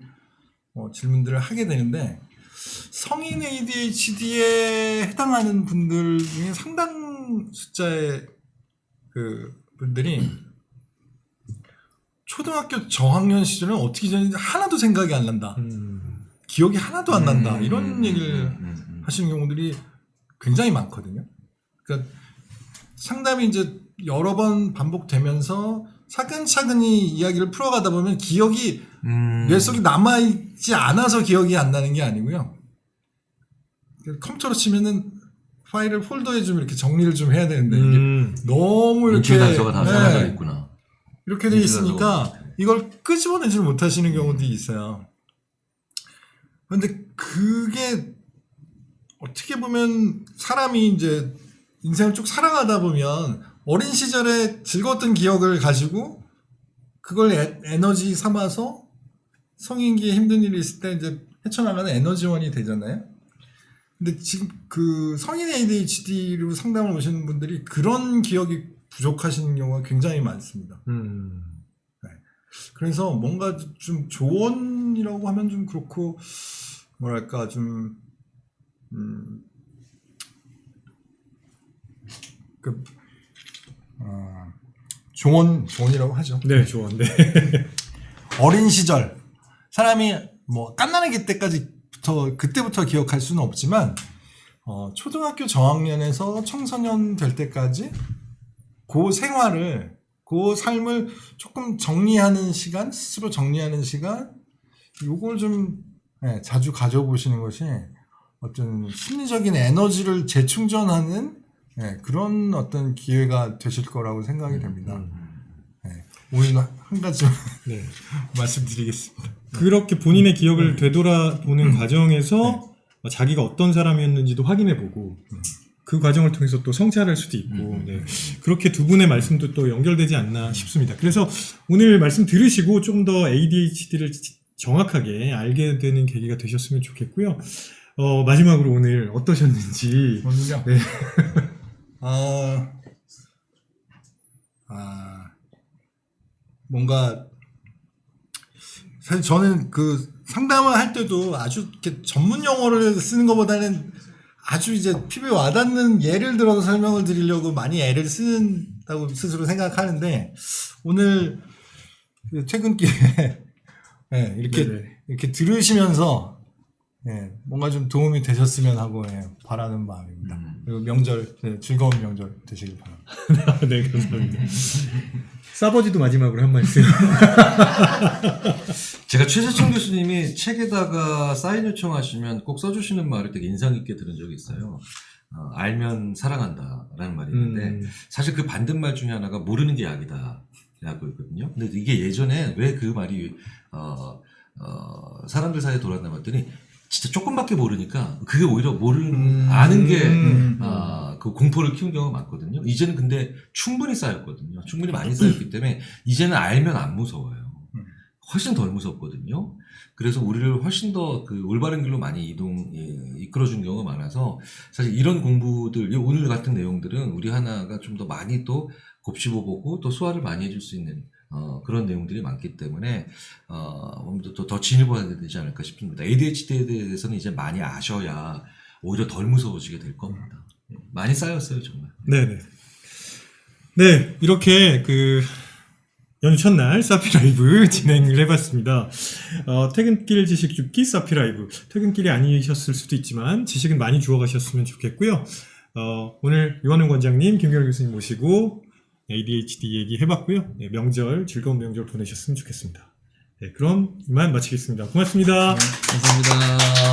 질문들을 하게 되는데, 성인 ADHD에 해당하는 분들 중에 상당 숫자의 그 분들이 초등학교 저학년 시절은 어떻게 지냈는지 하나도 생각이 안 난다. 기억이 하나도 안 난다. 이런 얘기를 하시는 경우들이 굉장히 많거든요. 그러니까 상담이 이제 여러 번 반복되면서 차근차근히 이야기를 풀어가다 보면 기억이 뇌 속에 남아있지 않아서 기억이 안 나는 게 아니고요. 컴퓨터로 치면은 파일을 폴더에 좀 이렇게 정리를 좀 해야 되는데 이게 너무 이렇게 인출 단서가 다 사라져 있구나. 이렇게 돼 있으니까 이걸 끄집어내지 못하시는 경우들이 있어요. 그런데 그게 어떻게 보면 사람이 이제 인생을 쭉 살아가다 보면 어린 시절에 즐거웠던 기억을 가지고 그걸 에너지 삼아서 성인기에 힘든 일이 있을 때 이제 헤쳐나가는 에너지원이 되잖아요. 근데 지금 그 성인 ADHD로 상담을 오시는 분들이 그런 기억이 부족하신 경우가 굉장히 많습니다. 그래서 뭔가 좀 조언이라고 하면 좀 그렇고, 뭐랄까, 좀, 조언이라고 하죠. 네, 좋은데. 어린 시절, 사람이 뭐, 갓난아기 그때부터 기억할 수는 없지만, 초등학교 저학년에서 청소년 될 때까지 그 생활을, 그 삶을 조금 정리하는 시간, 스스로 정리하는 시간, 요걸 좀 자주 가져보시는 것이 어떤 심리적인 에너지를 재충전하는 그런 어떤 기회가 되실 거라고 생각이 됩니다. 오늘 한 가지 네. 말씀드리겠습니다. 그렇게 본인의 기억을 되돌아보는 과정에서 자기가 어떤 사람이었는지도 확인해보고 그 과정을 통해서 또 성찰할 수도 있고 네. 그렇게 두 분의 말씀도 또 연결되지 않나 싶습니다. 그래서 오늘 말씀 들으시고 좀 더 ADHD를 정확하게 알게 되는 계기가 되셨으면 좋겠고요. 마지막으로 오늘 어떠셨는지. 오늘요? 네. 뭔가 사실 저는 그 상담을 할 때도 아주 이렇게 전문 용어를 쓰는 것보다는 아주 이제 피부에 와닿는 예를 들어서 설명을 드리려고 많이 애를 쓴다고 스스로 생각하는데 오늘 그 퇴근길에 이렇게 들으시면서 뭔가 좀 도움이 되셨으면 하고 바라는 마음입니다. 그리고 명절 즐거운 명절 되시길 바랍니다. 네, 감사합니다. 싸버지도 마지막으로 한 말씀. 제가 최세청 교수님이 책에다가 사인 요청하시면 꼭 써주시는 말을 되게 인상 깊게 들은 적이 있어요. 알면 사랑한다라는 말이 있는데 사실 그 반대말 중에 하나가 모르는 게 약이다 라고 있거든요. 근데 이게 예전에 왜 그 말이 사람들 사이에 돌아다녔더니 진짜 조금밖에 모르니까 그게 오히려 아는 게 그 공포를 키운 경우가 많거든요. 이제는 근데 충분히 쌓였거든요. 충분히 많이 쌓였기 때문에 이제는 알면 안 무서워요. 훨씬 덜 무섭거든요. 그래서 우리를 훨씬 더 그 올바른 길로 많이 이끌어준 경우가 많아서 사실 이런 공부들, 오늘 같은 내용들은 우리 하나가 좀 더 많이 또 곱씹어보고 또 소화를 많이 해줄 수 있는 그런 내용들이 많기 때문에 또 더 진입해야 되지 않을까 싶습니다. ADHD에 대해서는 이제 많이 아셔야 오히려 덜 무서워지게 될 겁니다. 많이 쌓였어요, 정말. 네네. 네, 이렇게 연휴 첫날 사피라이브 진행을 해봤습니다. 퇴근길 지식 줍기 사피라이브. 퇴근길이 아니셨을 수도 있지만 지식은 많이 주워가셨으면 좋겠고요. 오늘 유한웅 권장님, 김경일 교수님 모시고 ADHD 얘기 해봤고요. 네, 즐거운 명절 보내셨으면 좋겠습니다. 네, 그럼 이만 마치겠습니다. 고맙습니다. 감사합니다.